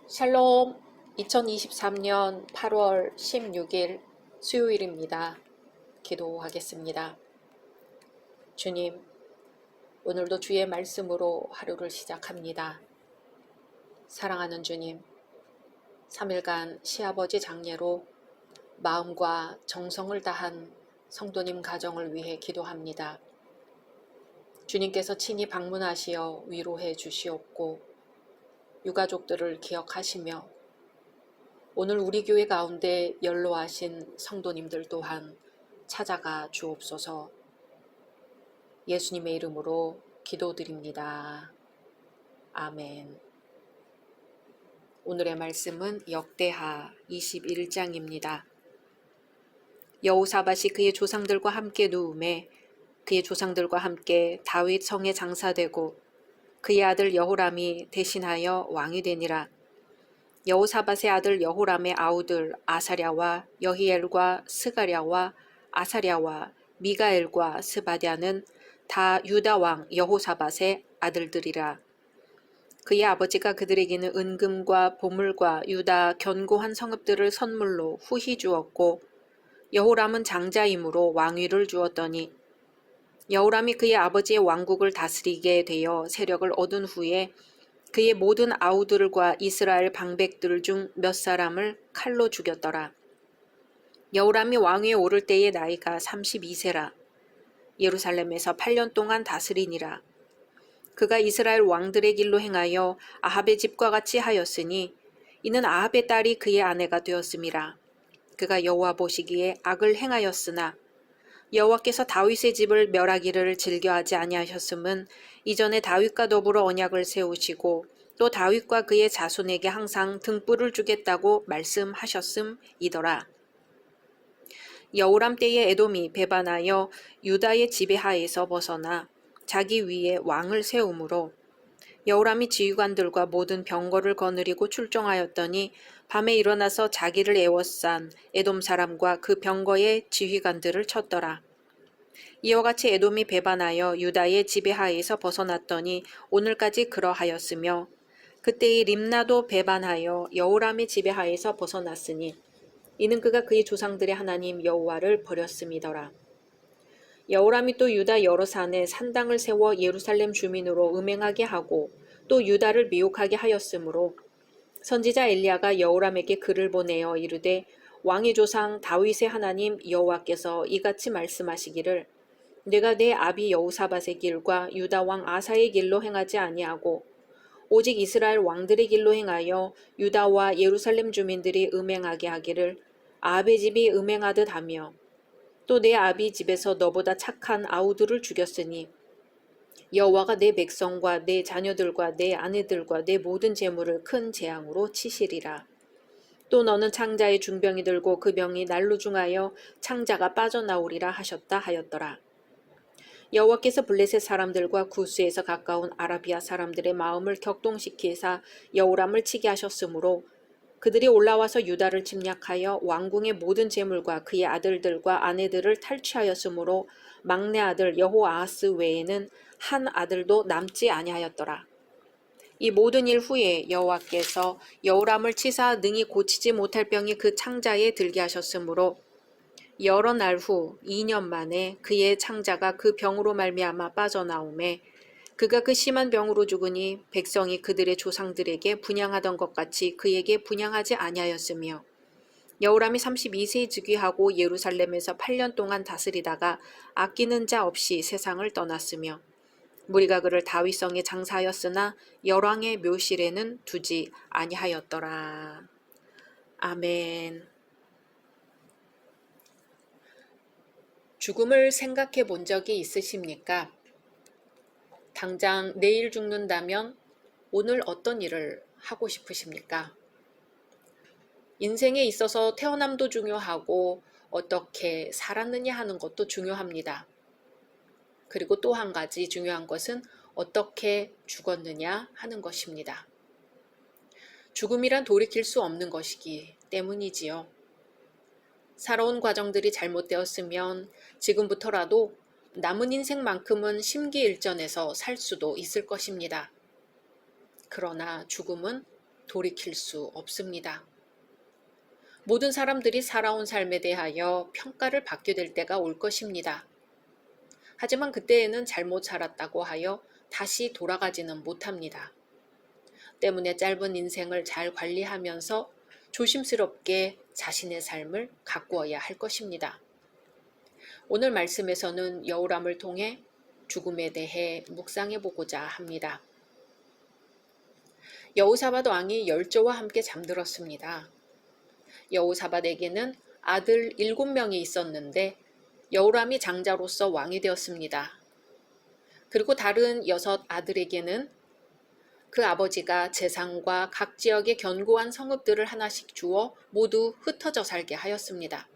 샬롬. 2023년 8월 16일 수요일입니다. 기도하겠습니다. 주님, 오늘도 주의 말씀으로 하루를 시작합니다. 사랑하는 주님, 3일간 시아버지 장례로 마음과 정성을 다한 성도님 가정을 위해 기도합니다. 주님께서 친히 방문하시어 위로해 주시옵고 유가족들을 기억하시며 오늘 우리 교회 가운데 연로하신 성도님들 또한 찾아가 주옵소서. 예수님의 이름으로 기도드립니다. 아멘. 오늘의 말씀은 역대하 21장입니다. 여호사밧이 그의 조상들과 함께 누움에 그의 조상들과 함께 다윗 성에 장사되고 그의 아들 여호람이 대신하여 왕이 되니라. 여호사밧의 아들 여호람의 아우들 아사랴와 여히엘과 스가랴와 아사랴와 미가엘과 스바랴는 다 유다 왕 여호사밧의 아들들이라. 그의 아버지가 그들에게는 은금과 보물과 유다 견고한 성읍들을 선물로 후히 주었고 여호람은 장자이므로 왕위를 주었더니 여호람이 그의 아버지의 왕국을 다스리게 되어 세력을 얻은 후에 그의 모든 아우들과 이스라엘 방백들 중 몇 사람을 칼로 죽였더라. 여호람이 왕위에 오를 때의 나이가 32세라. 예루살렘에서 8년 동안 다스리니라. 그가 이스라엘 왕들의 길로 행하여 아합의 집과 같이 하였으니 이는 아합의 딸이 그의 아내가 되었음이라. 그가 여호와 보시기에 악을 행하였으나 여호와께서 다윗의 집을 멸하기를 즐겨하지 아니하셨음은 이전에 다윗과 더불어 언약을 세우시고 또 다윗과 그의 자손에게 항상 등불을 주겠다고 말씀하셨음이더라. 여호람 때에 에돔이 배반하여 유다의 지배하에서 벗어나 자기 위에 왕을 세우므로 여호람이 지휘관들과 모든 병거를 거느리고 출정하였더니 밤에 일어나서 자기를 에워싼 에돔 사람과 그 병거의 지휘관들을 쳤더라. 이와 같이 에돔이 배반하여 유다의 지배하에서 벗어났더니 오늘까지 그러하였으며 그때의 림나도 배반하여 여호람의 지배하에서 벗어났으니 이는 그가 그의 조상들의 하나님 여호와를 버렸음이더라. 여호람이 또 유다 여러 산에 산당을 세워 예루살렘 주민으로 음행하게 하고 또 유다를 미혹하게 하였으므로 선지자 엘리야가 여호람에게 글을 보내어 이르되 왕의 조상 다윗의 하나님 여호와께서 이같이 말씀하시기를 내가 내 아비 여호사밧의 길과 유다 왕 아사의 길로 행하지 아니하고 오직 이스라엘 왕들의 길로 행하여 유다와 예루살렘 주민들이 음행하게 하기를 아합의 집이 음행하듯 하며 또 내 아비 집에서 너보다 착한 아우들을 죽였으니 여호와가 내 백성과 내 자녀들과 내 아내들과 내 모든 재물을 큰 재앙으로 치시리라. 또 너는 창자의 중병이 들고 그 병이 날로 중하여 창자가 빠져나오리라 하셨다 하였더라. 여호와께서 블레셋 사람들과 구스에서 가까운 아라비아 사람들의 마음을 격동시키사 여호람을 치게 하셨으므로 그들이 올라와서 유다를 침략하여 왕궁의 모든 재물과 그의 아들들과 아내들을 탈취하였으므로 막내 아들 여호아하스 외에는 한 아들도 남지 아니하였더라. 이 모든 일 후에 여호와께서 여호람을 치사 능히 고치지 못할 병이 그 창자에 들게 하셨으므로 여러 날 후 2년 만에 그의 창자가 그 병으로 말미암아 빠져나오매 그가 그 심한 병으로 죽으니 백성이 그들의 조상들에게 분향하던 것 같이 그에게 분향하지 아니하였으며 여호람이 32세에 즉위하고 예루살렘에서 8년 동안 다스리다가 아끼는 자 없이 세상을 떠났으며 무리가 그를 다윗성에 장사하였으나 열왕의 묘실에는 두지 아니하였더라. 아멘. 죽음을 생각해 본 적이 있으십니까? 당장 내일 죽는다면 오늘 어떤 일을 하고 싶으십니까? 인생에 있어서 태어남도 중요하고 어떻게 살았느냐 하는 것도 중요합니다. 그리고 또 한 가지 중요한 것은 어떻게 죽었느냐 하는 것입니다. 죽음이란 돌이킬 수 없는 것이기 때문이지요. 살아온 과정들이 잘못되었으면 지금부터라도 남은 인생만큼은 심기일전에서 살 수도 있을 것입니다. 그러나 죽음은 돌이킬 수 없습니다. 모든 사람들이 살아온 삶에 대하여 평가를 받게 될 때가 올 것입니다. 하지만 그때에는 잘못 살았다고 하여 다시 돌아가지는 못합니다. 때문에 짧은 인생을 잘 관리하면서 조심스럽게 자신의 삶을 가꾸어야 할 것입니다. 오늘 말씀에서는 여호람을 통해 죽음에 대해 묵상해 보고자 합니다. 여호사밧 왕이 열조와 함께 잠들었습니다. 여호사밧에게는 아들 7명이 있었는데 여호람이 장자로서 왕이 되었습니다. 그리고 다른 6 아들에게는 그 아버지가 재산과 각 지역의 견고한 성읍들을 하나씩 주어 모두 흩어져 살게 하였습니다.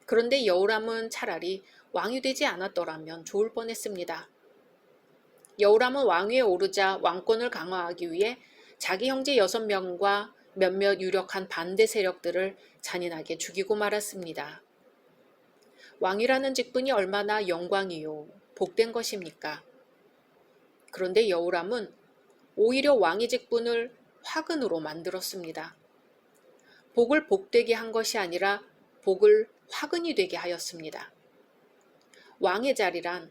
그런데 여호람은 차라리 왕이 되지 않았더라면 좋을 뻔했습니다. 여호람은 왕위에 오르자 왕권을 강화하기 위해 자기 형제 6명과 몇몇 유력한 반대 세력들을 잔인하게 죽이고 말았습니다. 왕이라는 직분이 얼마나 영광이요 복된 것입니까? 그런데 여호람은 오히려 왕의 직분을 화근으로 만들었습니다. 복을 복되게 한 것이 아니라 복을 화근이 되게 하였습니다. 왕의 자리란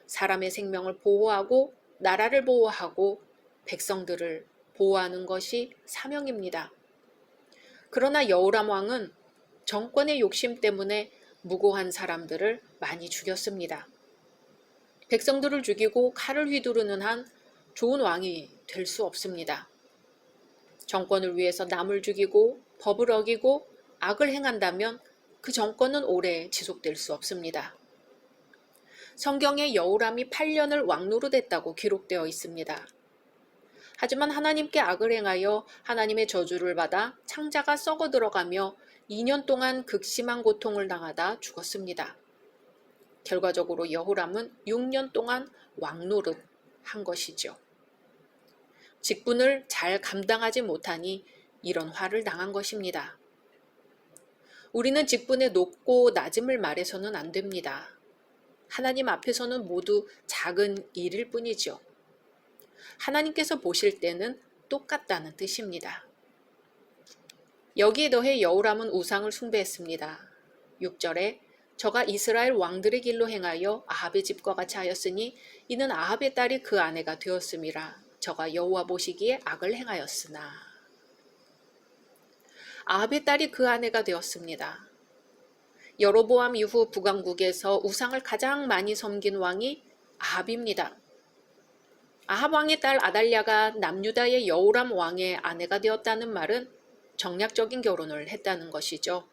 사람의 생명을 보호하고 나라를 보호하고 백성들을 보호하는 것이 사명입니다. 그러나 여호람 왕은 정권의 욕심 때문에 무고한 사람들을 많이 죽였습니다. 백성들을 죽이고 칼을 휘두르는 한 좋은 왕이 될 수 없습니다. 정권을 위해서 남을 죽이고 법을 어기고 악을 행한다면 그 정권은 오래 지속될 수 없습니다. 성경에 여호람이 8년을 왕노릇했다고 기록되어 있습니다. 하지만 하나님께 악을 행하여 하나님의 저주를 받아 창자가 썩어 들어가며 2년 동안 극심한 고통을 당하다 죽었습니다. 결과적으로 여호람은 6년 동안 왕노릇 한 것이죠. 직분을 잘 감당하지 못하니 이런 화를 당한 것입니다. 우리는 직분의 높고 낮음을 말해서는 안 됩니다. 하나님 앞에서는 모두 작은 일일 뿐이죠. 하나님께서 보실 때는 똑같다는 뜻입니다. 여기에 더해 여호람은 우상을 숭배했습니다. 6절에 저가 이스라엘 왕들의 길로 행하여 아합의 집과 같이 하였으니 이는 아합의 딸이 그 아내가 되었음이라. 저가 여호와 보시기에 악을 행하였으나. 아합의 딸이 그 아내가 되었습니다. 여로보암 이후 북왕국에서 우상을 가장 많이 섬긴 왕이 아합입니다. 아합 왕의 딸 아달랴가 남유다의 여호람 왕의 아내가 되었다는 말은 정략적인 결혼을 했다는 것이죠.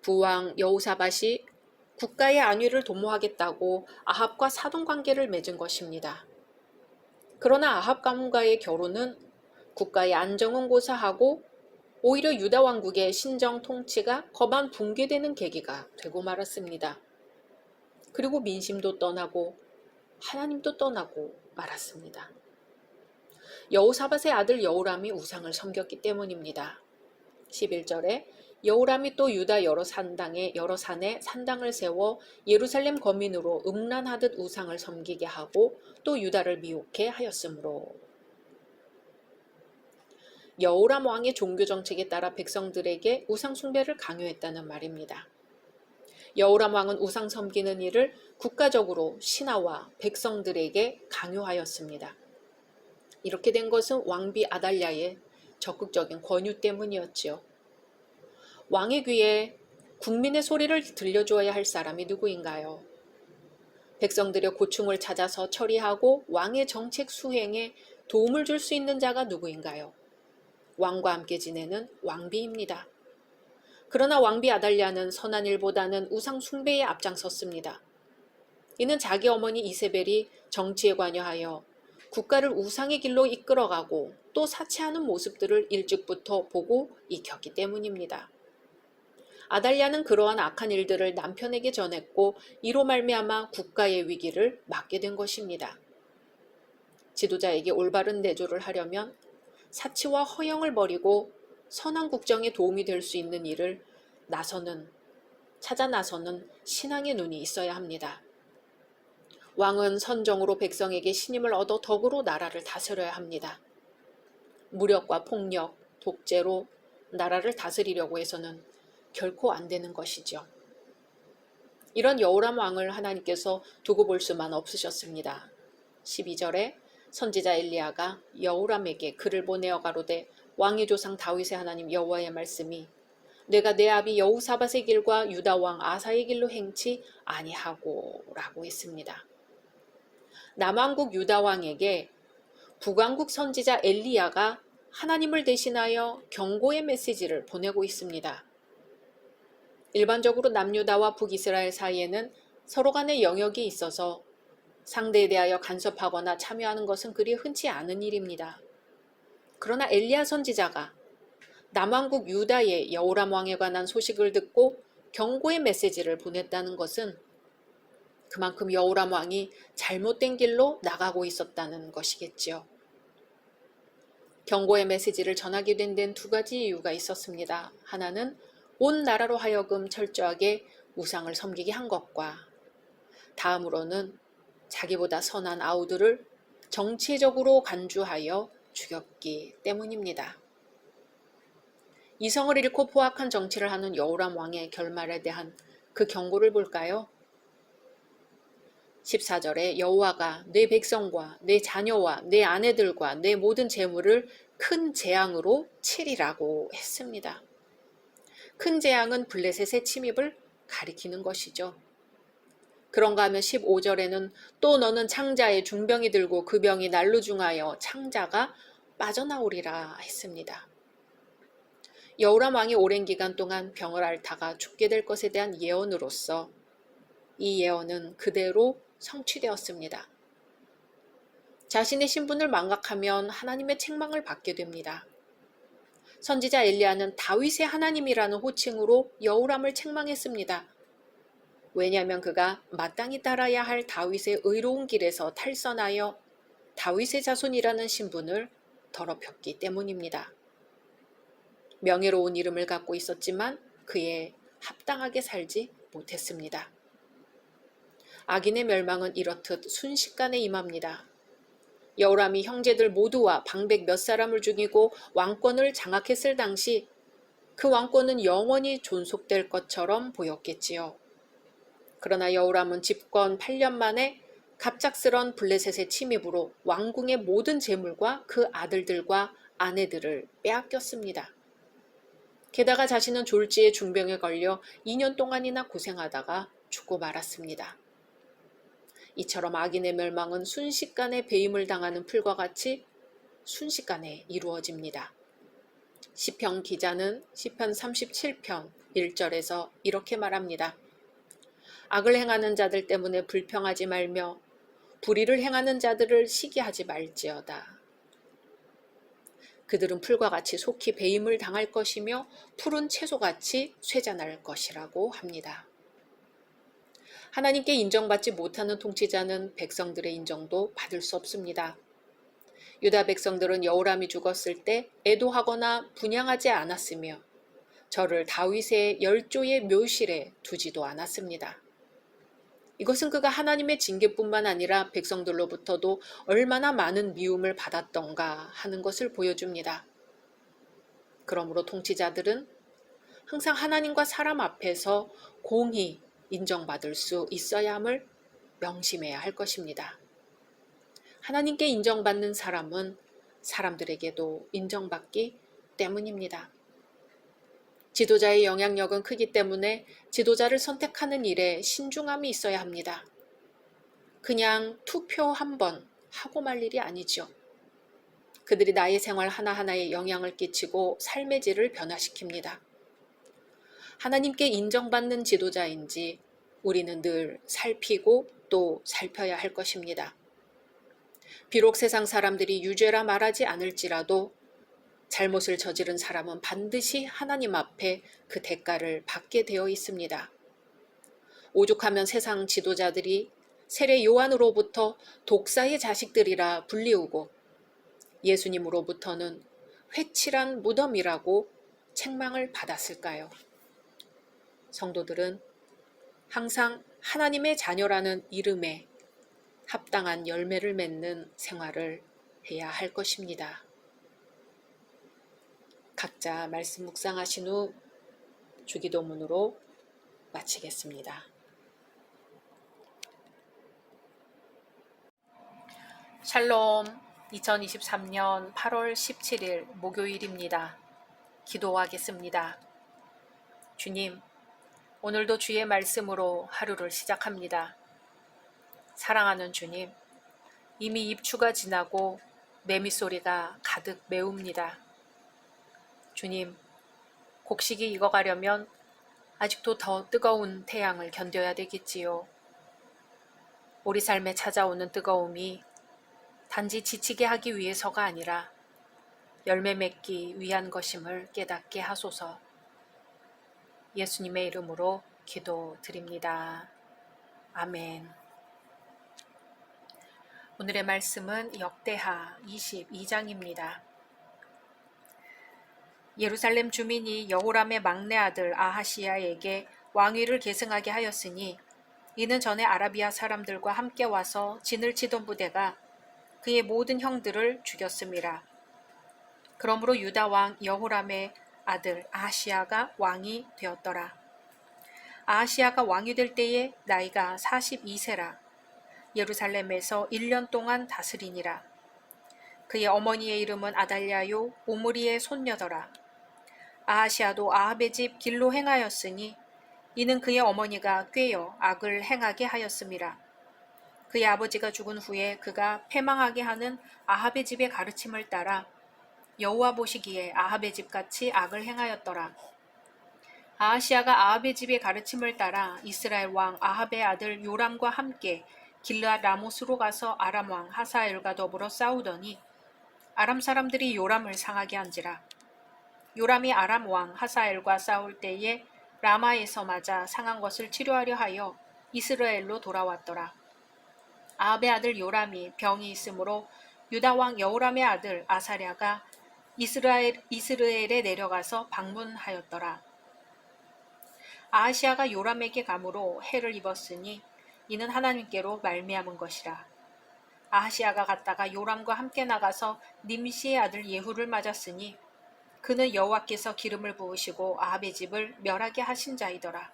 부왕 여호사밧이 국가의 안위를 도모하겠다고 아합과 사돈관계를 맺은 것입니다. 그러나 아합 가문과의 결혼은 국가의 안정은 고사하고 오히려 유다 왕국의 신정 통치가 거반 붕괴되는 계기가 되고 말았습니다. 그리고 민심도 떠나고 하나님도 떠나고 말았습니다. 여호사밧의 아들 여호람이 우상을 섬겼기 때문입니다. 11절에 여호람이 또 유다 여러 산에 산당을 세워 예루살렘 거민으로 음란하듯 우상을 섬기게 하고 또 유다를 미혹해 하였으므로. 여호람 왕의 종교 정책에 따라 백성들에게 우상 숭배를 강요했다는 말입니다. 여호람 왕은 우상 섬기는 일을 국가적으로 신하와 백성들에게 강요하였습니다. 이렇게 된 것은 왕비 아달랴의 적극적인 권유 때문이었지요. 왕의 귀에 국민의 소리를 들려주어야 할 사람이 누구인가요? 백성들의 고충을 찾아서 처리하고 왕의 정책 수행에 도움을 줄 수 있는 자가 누구인가요? 왕과 함께 지내는 왕비입니다. 그러나 왕비 아달랴는 선한 일보다는 우상 숭배에 앞장섰습니다. 이는 자기 어머니 이세벨이 정치에 관여하여 국가를 우상의 길로 이끌어가고 또 사치하는 모습들을 일찍부터 보고 익혔기 때문입니다. 아달랴는 그러한 악한 일들을 남편에게 전했고 이로 말미암아 국가의 위기를 맞게 된 것입니다. 지도자에게 올바른 내조를 하려면 사치와 허영을 버리고 선한 국정에 도움이 될 수 있는 일을 찾아 나서는 신앙의 눈이 있어야 합니다. 왕은 선정으로 백성에게 신임을 얻어 덕으로 나라를 다스려야 합니다. 무력과 폭력, 독재로 나라를 다스리려고 해서는 결코 안 되는 것이죠. 이런 여호람 왕을 하나님께서 두고 볼 수만 없으셨습니다. 12절에 선지자 엘리야가 여호람에게 글을 보내어 가로되 왕의 조상 다윗의 하나님 여호와의 말씀이 내가 내 아비 여호사밧의 길과 유다 왕 아사의 길로 행치 아니하고 라고 했습니다. 남왕국 유다 왕에게 북왕국 선지자 엘리야가 하나님을 대신하여 경고의 메시지를 보내고 있습니다. 일반적으로 남유다와 북이스라엘 사이에는 서로 간의 영역이 있어서 상대에 대하여 간섭하거나 참여하는 것은 그리 흔치 않은 일입니다. 그러나 엘리야 선지자가 남왕국 유다의 여호람 왕에 관한 소식을 듣고 경고의 메시지를 보냈다는 것은 그만큼 여호람 왕이 잘못된 길로 나가고 있었다는 것이겠지요. 경고의 메시지를 전하게 된 데는 두 가지 이유가 있었습니다. 하나는 온 나라로 하여금 철저하게 우상을 섬기게 한 것과 다음으로는 자기보다 선한 아우들을 정치적으로 간주하여 죽였기 때문입니다. 이성을 잃고 포악한 정치를 하는 여호람 왕의 결말에 대한 그 경고를 볼까요? 14절에 여호와가 내 백성과 내 자녀와 내 아내들과 내 모든 재물을 큰 재앙으로 치리라고 했습니다. 큰 재앙은 블레셋의 침입을 가리키는 것이죠. 그런가 하면 15절에는 또 너는 창자에 중병이 들고 그 병이 날로 중하여 창자가 빠져나오리라 했습니다. 여호람 왕이 오랜 기간 동안 병을 앓다가 죽게 될 것에 대한 예언으로서 이 예언은 그대로 성취되었습니다. 자신의 신분을 망각하면 하나님의 책망을 받게 됩니다. 선지자 엘리야는 다윗의 하나님이라는 호칭으로 여호람을 책망했습니다. 왜냐하면 그가 마땅히 따라야 할 다윗의 의로운 길에서 탈선하여 다윗의 자손이라는 신분을 더럽혔기 때문입니다. 명예로운 이름을 갖고 있었지만 그에 합당하게 살지 못했습니다. 악인의 멸망은 이렇듯 순식간에 임합니다. 여호람이 형제들 모두와 방백 몇 사람을 죽이고 왕권을 장악했을 당시 그 왕권은 영원히 존속될 것처럼 보였겠지요. 그러나 여호람은 집권 8년 만에 갑작스런 블레셋의 침입으로 왕궁의 모든 재물과 그 아들들과 아내들을 빼앗겼습니다. 게다가 자신은 졸지에 중병에 걸려 2년 동안이나 고생하다가 죽고 말았습니다. 이처럼 악인의 멸망은 순식간에 배임을 당하는 풀과 같이 순식간에 이루어집니다. 시편 기자는 시편 37편 1절에서 이렇게 말합니다. 악을 행하는 자들 때문에 불평하지 말며 불의를 행하는 자들을 시기하지 말지어다. 그들은 풀과 같이 속히 배임을 당할 것이며 푸른 채소같이 쇠잔할 것이라고 합니다. 하나님께 인정받지 못하는 통치자는 백성들의 인정도 받을 수 없습니다. 유다 백성들은 여호람이 죽었을 때 애도하거나 분향하지 않았으며 저를 다윗의 열조의 묘실에 두지도 않았습니다. 이것은 그가 하나님의 징계뿐만 아니라 백성들로부터도 얼마나 많은 미움을 받았던가 하는 것을 보여줍니다. 그러므로 통치자들은 항상 하나님과 사람 앞에서 공히 인정받을 수 있어야 함을 명심해야 할 것입니다. 하나님께 인정받는 사람은 사람들에게도 인정받기 때문입니다. 지도자의 영향력은 크기 때문에 지도자를 선택하는 일에 신중함이 있어야 합니다. 그냥 투표 한 번 하고 말 일이 아니죠. 그들이 나의 생활 하나하나에 영향을 끼치고 삶의 질을 변화시킵니다. 하나님께 인정받는 지도자인지 우리는 늘 살피고 또 살펴야 할 것입니다. 비록 세상 사람들이 유죄라 말하지 않을지라도 잘못을 저지른 사람은 반드시 하나님 앞에 그 대가를 받게 되어 있습니다. 오죽하면 세상 지도자들이 세례 요한으로부터 독사의 자식들이라 불리우고 예수님으로부터는 회칠한 무덤이라고 책망을 받았을까요? 성도들은 항상 하나님의 자녀라는 이름에 합당한 열매를 맺는 생활을 해야 할 것입니다. 각자 말씀 묵상하신 후 주기도문으로 마치겠습니다. 샬롬. 2023년 8월 17일 목요일입니다. 기도하겠습니다. 주님, 오늘도 주의 말씀으로 하루를 시작합니다. 사랑하는 주님, 이미 입추가 지나고 매미소리가 가득 메웁니다. 주님, 곡식이 익어가려면 아직도 더 뜨거운 태양을 견뎌야 되겠지요. 우리 삶에 찾아오는 뜨거움이 단지 지치게 하기 위해서가 아니라 열매 맺기 위한 것임을 깨닫게 하소서. 예수님의 이름으로 기도드립니다. 아멘. 오늘의 말씀은 역대하 22장입니다. 예루살렘 주민이 여호람의 막내 아들 아하시야에게 왕위를 계승하게 하였으니 이는 전에 아라비아 사람들과 함께 와서 진을 치던 부대가 그의 모든 형들을 죽였습니다. 그러므로 유다 왕 여호람의 아들 아하시야가 왕이 되었더라. 아하시야가 왕이 될 때에 나이가 42세라. 예루살렘에서 1년 동안 다스리니라. 그의 어머니의 이름은 아달랴요 오므리의 손녀더라. 아하시야도 아합의 집 길로 행하였으니 이는 그의 어머니가 꾀어 악을 행하게 하였음이라. 그의 아버지가 죽은 후에 그가 패망하게 하는 아합의 집의 가르침을 따라 여호와 보시기에 아합의 집같이 악을 행하였더라. 아하시야가 아합의 집의 가르침을 따라 이스라엘 왕 아합의 아들 요람과 함께 길르앗 라못으로 가서 아람 왕 하사엘과 더불어 싸우더니 아람 사람들이 요람을 상하게 한지라. 요람이 아람 왕 하사엘과 싸울 때에 라마에서 맞아 상한 것을 치료하려 하여 이스라엘로 돌아왔더라. 아합의 아들 요람이 병이 있으므로 유다 왕 여호람의 아들 아사랴가 이스라엘에 내려가서 방문하였더라. 아하시야가 요람에게 감으로 해를 입었으니 이는 하나님께로 말미암은 것이라. 아하시야가 갔다가 요람과 함께 나가서 님시의 아들 예후를 맞았으니 그는 여호와께서 기름을 부으시고 아합의 집을 멸하게 하신 자이더라.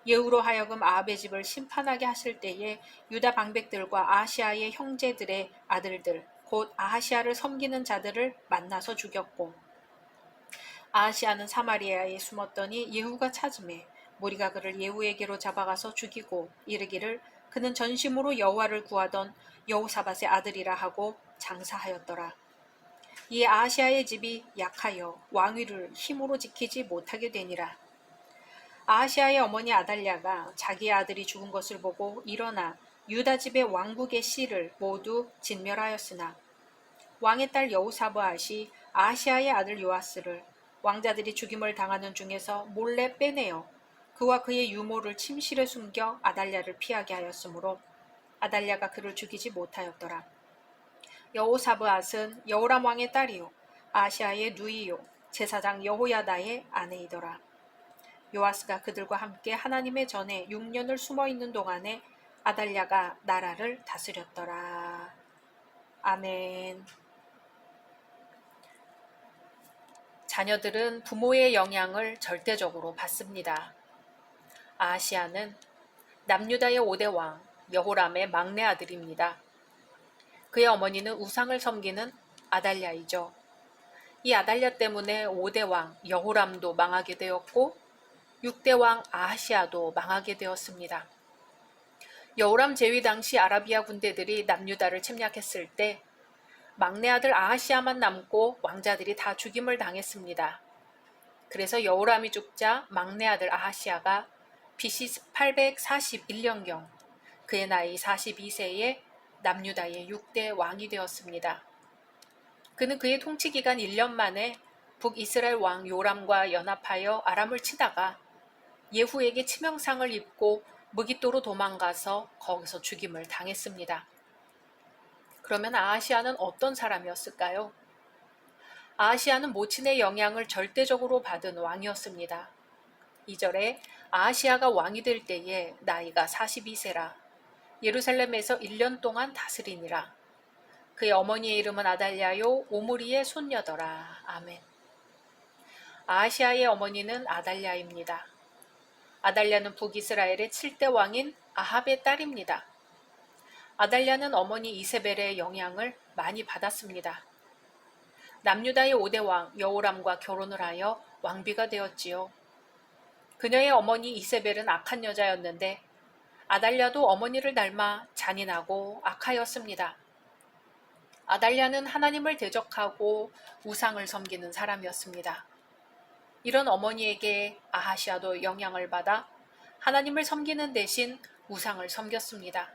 예후로 하여금 아합의 집을 심판하게 하실 때에 유다 방백들과 아하시야의 형제들의 아들들 곧 아하시야를 섬기는 자들을 만나서 죽였고 아하시야는 사마리아에 숨었더니 예후가 찾음에 무리가 그를 예후에게로 잡아가서 죽이고 이르기를 그는 전심으로 여호와를 구하던 여호사밧의 아들이라 하고 장사하였더라. 이에 아하시야의 집이 약하여 왕위를 힘으로 지키지 못하게 되니라. 아하시야의 어머니 아달랴가 자기의 아들이 죽은 것을 보고 일어나 유다 집의 왕국의 씨를 모두 진멸하였으나 왕의 딸 여호사밧이 아하시야의 아들 요아스를 왕자들이 죽임을 당하는 중에서 몰래 빼내어 그와 그의 유모를 침실에 숨겨 아달랴를 피하게 하였으므로 아달랴가 그를 죽이지 못하였더라. 여호사밧은 여호람 왕의 딸이요 아하시야의 누이요 제사장 여호야다의 아내이더라. 요아스가 그들과 함께 하나님의 전에 6년을 숨어있는 동안에 아달랴가 나라를 다스렸더라. 아멘. 자녀들은 부모의 영향을 절대적으로 받습니다. 아하시야는 남유다의 5대 왕 여호람의 막내 아들입니다. 그의 어머니는 우상을 섬기는 아달랴이죠. 이 아달랴 때문에 5대 왕 여호람도 망하게 되었고 6대 왕 아하시야도 망하게 되었습니다. 여호람 재위 당시 아라비아 군대들이 남유다를 침략했을 때 막내 아들 아하시야만 남고 왕자들이 다 죽임을 당했습니다. 그래서 여호람이 죽자 막내 아들 아하시야가 BC 841년경 그의 나이 42세에 남유다의 6대 왕이 되었습니다. 그는 그의 통치 기간 1년 만에 북이스라엘 왕 요람과 연합하여 아람을 치다가 예후에게 치명상을 입고 무깃도로 도망가서 거기서 죽임을 당했습니다. 그러면 아하시야는 어떤 사람이었을까요? 아하시야는 모친의 영향을 절대적으로 받은 왕이었습니다. 2절에 아하시야가 왕이 될 때에 나이가 42세라 예루살렘에서 1년 동안 다스리니라. 그의 어머니의 이름은 아달랴요 오므리의 손녀더라. 아멘. 아하시아의 어머니는 아달랴입니다. 아달랴는 북이스라엘의 7대 왕인 아합의 딸입니다. 아달랴는 어머니 이세벨의 영향을 많이 받았습니다. 남유다의 5대 왕 여호람과 결혼을 하여 왕비가 되었지요. 그녀의 어머니 이세벨은 악한 여자였는데 아달랴도 어머니를 닮아 잔인하고 악하였습니다. 아달랴는 하나님을 대적하고 우상을 섬기는 사람이었습니다. 이런 어머니에게 아하시아도 영향을 받아 하나님을 섬기는 대신 우상을 섬겼습니다.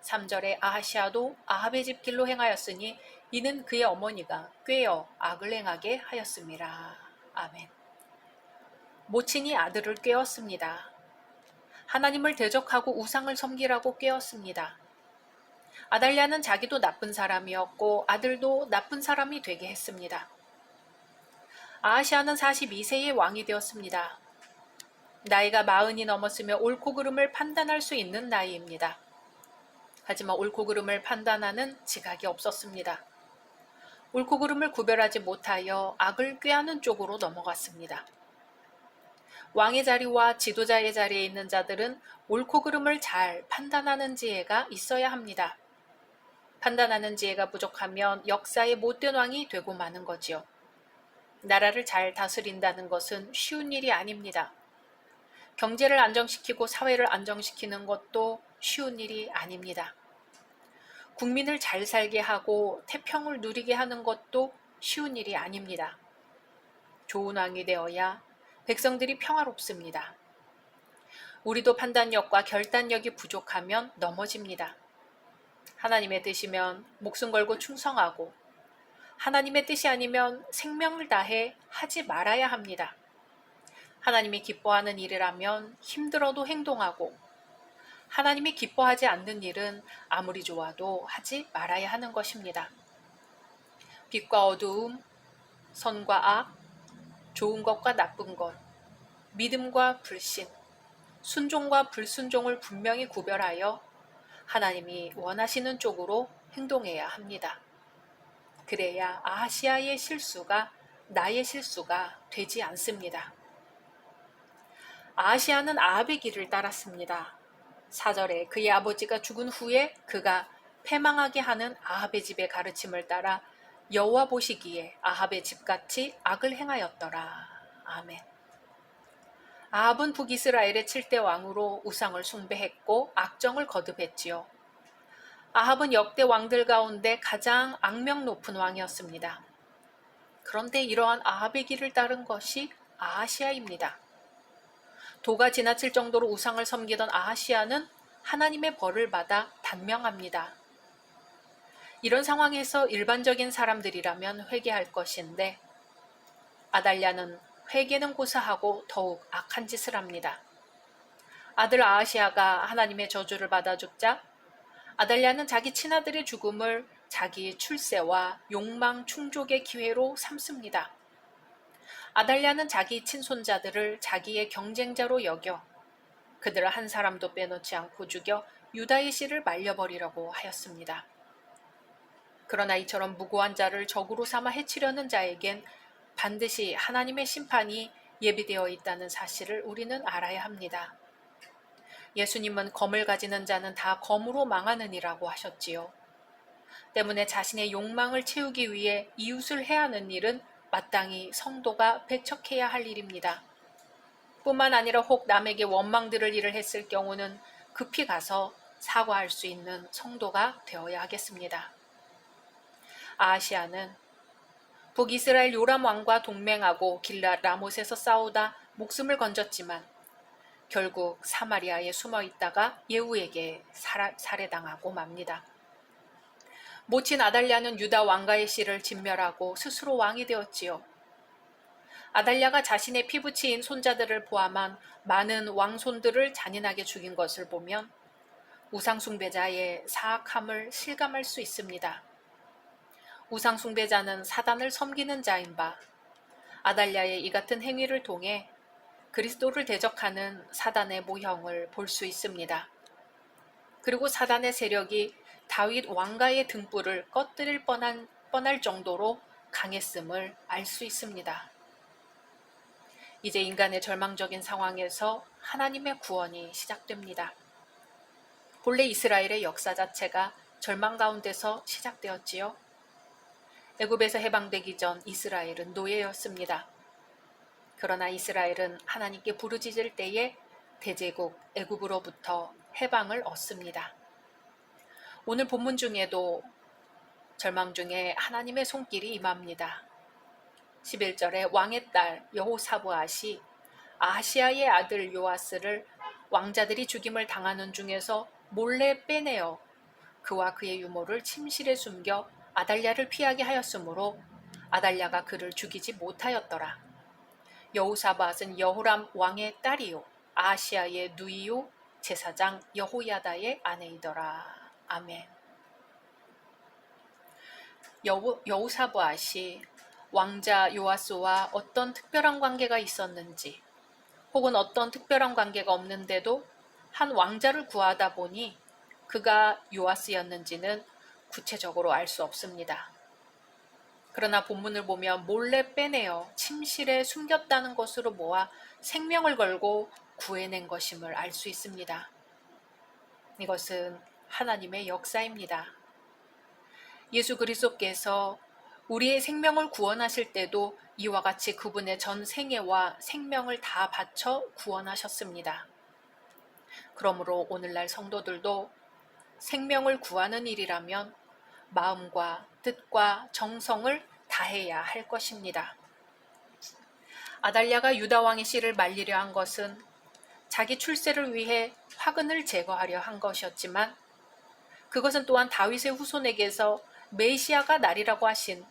3절에 아하시아도 아합의 집 길로 행하였으니 이는 그의 어머니가 꾀어 악을 행하게 하였습니다. 아멘. 모친이 아들을 꾀었습니다. 하나님을 대적하고 우상을 섬기라고 꾀었습니다. 아달랴는 자기도 나쁜 사람이었고 아들도 나쁜 사람이 되게 했습니다. 아하시아는 42세의 왕이 되었습니다. 나이가 40이 넘었으며 옳고 그름을 판단할 수 있는 나이입니다. 하지만 옳고 그름을 판단하는 지각이 없었습니다. 옳고 그름을 구별하지 못하여 악을 꾀하는 쪽으로 넘어갔습니다. 왕의 자리와 지도자의 자리에 있는 자들은 옳고 그름을 잘 판단하는 지혜가 있어야 합니다. 판단하는 지혜가 부족하면 역사의 못된 왕이 되고 마는 거지요. 나라를 잘 다스린다는 것은 쉬운 일이 아닙니다. 경제를 안정시키고 사회를 안정시키는 것도 쉬운 일이 아닙니다. 국민을 잘 살게 하고 태평을 누리게 하는 것도 쉬운 일이 아닙니다. 좋은 왕이 되어야 백성들이 평화롭습니다. 우리도 판단력과 결단력이 부족하면 넘어집니다. 하나님의 뜻이면 목숨 걸고 충성하고 하나님의 뜻이 아니면 생명을 다해 하지 말아야 합니다. 하나님이 기뻐하는 일이라면 힘들어도 행동하고 하나님이 기뻐하지 않는 일은 아무리 좋아도 하지 말아야 하는 것입니다. 빛과 어두움, 선과 악, 좋은 것과 나쁜 것, 믿음과 불신, 순종과 불순종을 분명히 구별하여 하나님이 원하시는 쪽으로 행동해야 합니다. 그래야 아하시아의 실수가 나의 실수가 되지 않습니다. 아하시아는 아합의 길을 따랐습니다. 4절에 그의 아버지가 죽은 후에 그가 패망하게 하는 아합의 집의 가르침을 따라 여호와 보시기에 아합의 집같이 악을 행하였더라. 아멘. 아합은 북이스라엘의 7대 왕으로 우상을 숭배했고 악정을 거듭했지요. 아합은 역대 왕들 가운데 가장 악명 높은 왕이었습니다. 그런데 이러한 아합의 길을 따른 것이 아하시아입니다. 도가 지나칠 정도로 우상을 섬기던 아하시아는 하나님의 벌을 받아 단명합니다. 이런 상황에서 일반적인 사람들이라면 회개할 것인데 아달랴는 회개는 고사하고 더욱 악한 짓을 합니다. 아들 아하시아가 하나님의 저주를 받아 죽자 아달랴는 자기 친아들의 죽음을 자기의 출세와 욕망 충족의 기회로 삼습니다. 아달랴는 자기 친손자들을 자기의 경쟁자로 여겨 그들을 한 사람도 빼놓지 않고 죽여 유다의 씨를 말려버리려고 하였습니다. 그러나 이처럼 무고한 자를 적으로 삼아 해치려는 자에겐 반드시 하나님의 심판이 예비되어 있다는 사실을 우리는 알아야 합니다. 예수님은 검을 가지는 자는 다 검으로 망하느니라고 하셨지요. 때문에 자신의 욕망을 채우기 위해 이웃을 해하는 일은 마땅히 성도가 배척해야 할 일입니다. 뿐만 아니라 혹 남에게 원망 들을 일을 했을 경우는 급히 가서 사과할 수 있는 성도가 되어야 하겠습니다. 아하시아는 북이스라엘 요람 왕과 동맹하고 길랏 라못에서 싸우다 목숨을 건졌지만 결국 사마리아에 숨어 있다가 예후에게 살해당하고 맙니다. 모친 아달랴는 유다 왕가의 씨를 진멸하고 스스로 왕이 되었지요. 아달랴가 자신의 피부치인 손자들을 포함한 많은 왕손들을 잔인하게 죽인 것을 보면 우상숭배자의 사악함을 실감할 수 있습니다. 우상숭배자는 사단을 섬기는 자인 바 아달랴의 이 같은 행위를 통해 그리스도를 대적하는 사단의 모형을 볼 수 있습니다. 그리고 사단의 세력이 다윗 왕가의 등불을 꺼뜨릴 뻔할 정도로 강했음을 알 수 있습니다. 이제 인간의 절망적인 상황에서 하나님의 구원이 시작됩니다. 본래 이스라엘의 역사 자체가 절망 가운데서 시작되었지요. 애굽에서 해방되기 전 이스라엘은 노예였습니다. 그러나 이스라엘은 하나님께 부르짖을 때에 대제국 애굽으로부터 해방을 얻습니다. 오늘 본문 중에도 절망 중에 하나님의 손길이 임합니다. 11절에 왕의 딸 여호사브앗이 아하시아의 아들 요아스를 왕자들이 죽임을 당하는 중에서 몰래 빼내어 그와 그의 유모를 침실에 숨겨 아달랴를 피하게 하였으므로 아달랴가 그를 죽이지 못하였더라. 여호사밧은 여호람 왕의 딸이요 아하시아의 누이요 제사장 여호야다의 아내이더라. 아멘. 여호사밧이 왕자 요아스와 어떤 특별한 관계가 있었는지 혹은 어떤 특별한 관계가 없는데도 한 왕자를 구하다 보니 그가 요아스였는지는 구체적으로 알 수 없습니다. 그러나 본문을 보면 몰래 빼내어 침실에 숨겼다는 것으로 모아 생명을 걸고 구해낸 것임을 알 수 있습니다. 이것은 하나님의 역사입니다. 예수 그리스도께서 우리의 생명을 구원하실 때도 이와 같이 그분의 전 생애와 생명을 다 바쳐 구원하셨습니다. 그러므로 오늘날 성도들도 생명을 구하는 일이라면 마음과 뜻과 정성을 다해야 할 것입니다. 아달랴가 유다 왕의 씨를 말리려 한 것은 자기 출세를 위해 화근을 제거하려 한 것이었지만 그것은 또한 다윗의 후손에게서 메시아가 나리라고 하신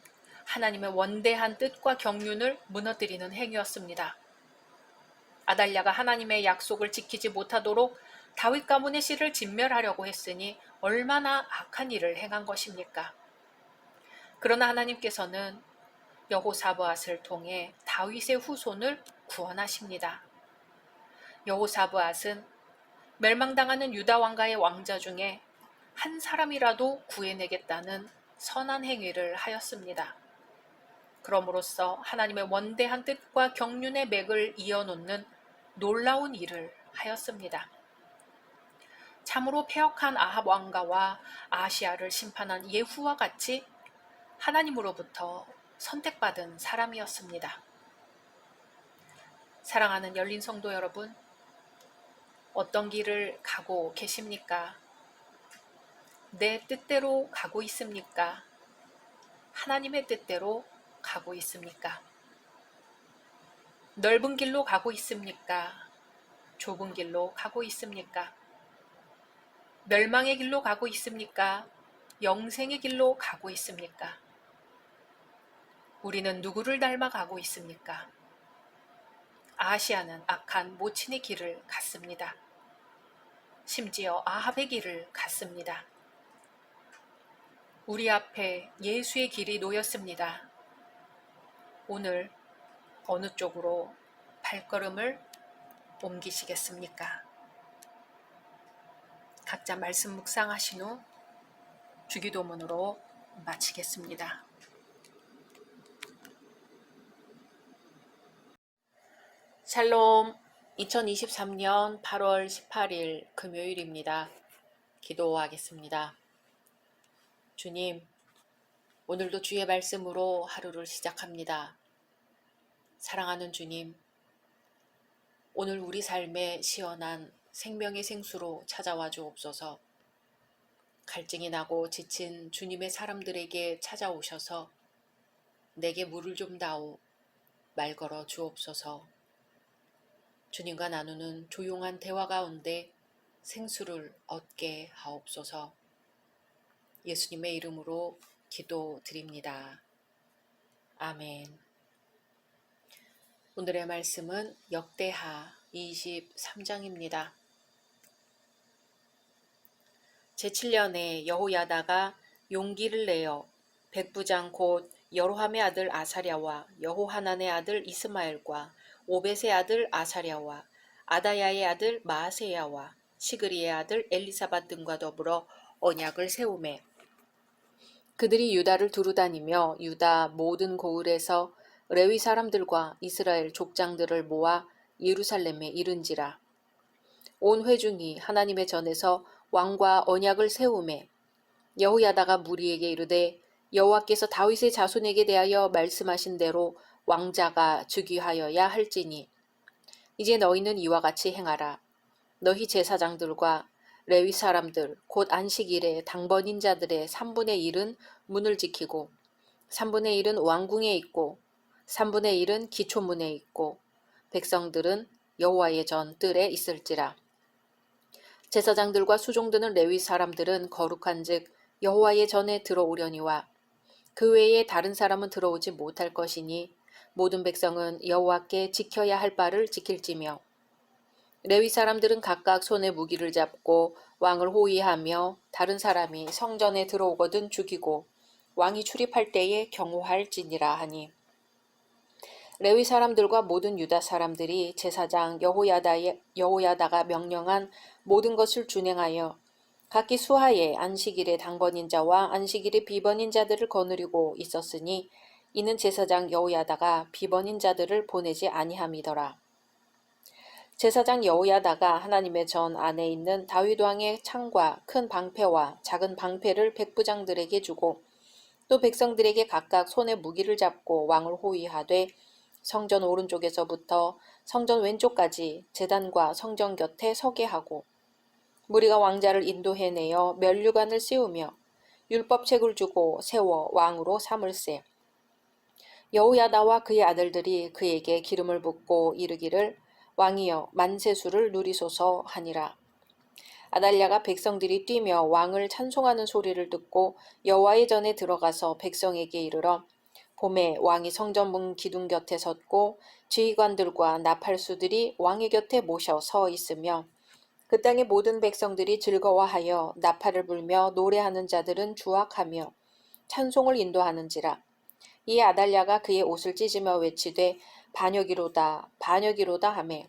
하나님의 원대한 뜻과 경륜을 무너뜨리는 행위였습니다. 아달랴가 하나님의 약속을 지키지 못하도록 다윗 가문의 씨를 진멸하려고 했으니 얼마나 악한 일을 행한 것입니까? 그러나 하나님께서는 여호사브앗을 통해 다윗의 후손을 구원하십니다. 여호사브앗은 멸망당하는 유다 왕가의 왕자 중에 한 사람이라도 구해내겠다는 선한 행위를 하였습니다. 그럼으로써 하나님의 원대한 뜻과 경륜의 맥을 이어놓는 놀라운 일을 하였습니다. 참으로 패역한 아합 왕가와 아시아를 심판한 예후와 같이 하나님으로부터 선택받은 사람이었습니다. 사랑하는 열린 성도 여러분, 어떤 길을 가고 계십니까? 내 뜻대로 가고 있습니까? 하나님의 뜻대로 가고 있습니까? 넓은 길로 가고 있습니까? 좁은 길로 가고 있습니까? 멸망의 길로 가고 있습니까? 영생의 길로 가고 있습니까? 우리는 누구를 닮아 가고 있습니까? 아하시아는 악한 모친의 길을 갔습니다. 심지어 아합의 길을 갔습니다. 우리 앞에 예수의 길이 놓였습니다. 오늘 어느 쪽으로 발걸음을 옮기시겠습니까? 각자 말씀 묵상하신 후 주기도문으로 마치겠습니다. 샬롬, 2023년 8월 18일 금요일입니다. 기도하겠습니다. 주님, 오늘도 주의 말씀으로 하루를 시작합니다. 사랑하는 주님, 오늘 우리 삶에 시원한 생명의 생수로 찾아와 주옵소서. 갈증이 나고 지친 주님의 사람들에게 찾아오셔서 내게 물을 좀 다오 말 걸어 주옵소서. 주님과 나누는 조용한 대화 가운데 생수를 얻게 하옵소서. 예수님의 이름으로 기도드립니다. 아멘. 오늘의 말씀은 역대하 23장입니다. 제7년에 여호야다가 용기를 내어 백부장 곧 여로함의 아들 아사랴와 여호하난의 아들 이스마엘과 오벳의 아들 아사랴와 아다야의 아들 마아세야와 시그리의 아들 엘리사밧 등과 더불어 언약을 세우매 그들이 유다를 두루다니며 유다 모든 고을에서 레위 사람들과 이스라엘 족장들을 모아 예루살렘에 이른지라. 온 회중이 하나님의 전에서 왕과 언약을 세우매 여호야다가 무리에게 이르되 여호와께서 다윗의 자손에게 대하여 말씀하신 대로 왕자가 즉위하여야 할지니 이제 너희는 이와 같이 행하라. 너희 제사장들과 레위 사람들 곧 안식일에 당번인 자들의 3분의 1은 문을 지키고 3분의 1은 왕궁에 있고 3분의 1은 기초문에 있고 백성들은 여호와의 전 뜰에 있을지라. 제사장들과 수종드는 레위 사람들은 거룩한즉 여호와의 전에 들어오려니와 그 외에 다른 사람은 들어오지 못할 것이니 모든 백성은 여호와께 지켜야 할 바를 지킬지며 레위 사람들은 각각 손에 무기를 잡고 왕을 호위하며 다른 사람이 성전에 들어오거든 죽이고 왕이 출입할 때에 경호할지니라 하니 레위 사람들과 모든 유다 사람들이 제사장 여호야다가 명령한 모든 것을 준행하여 각기 수하에 안식일의 당번인 자와 안식일의 비번인 자들을 거느리고 있었으니 이는 제사장 여호야다가 비번인 자들을 보내지 아니함이더라. 제사장 여호야다가 하나님의 전 안에 있는 다윗 왕의 창과 큰 방패와 작은 방패를 백부장들에게 주고 또 백성들에게 각각 손에 무기를 잡고 왕을 호위하되 성전 오른쪽에서부터 성전 왼쪽까지 제단과 성전 곁에 서게 하고 무리가 왕자를 인도해내어 면류관을 씌우며 율법책을 주고 세워 왕으로 삼을세. 여호야다와 그의 아들들이 그에게 기름을 붓고 이르기를 왕이여 만세수를 누리소서 하니라. 아달랴가 백성들이 뛰며 왕을 찬송하는 소리를 듣고 여호와의 전에 들어가서 백성에게 이르러 봄에 왕이 성전문 기둥 곁에 섰고 지휘관들과 나팔수들이 왕의 곁에 모셔 서 있으며 그 땅의 모든 백성들이 즐거워하여 나팔을 불며 노래하는 자들은 주악하며 찬송을 인도하는지라. 이에 아달랴가 그의 옷을 찢으며 외치되 반역이로다 반역이로다 하매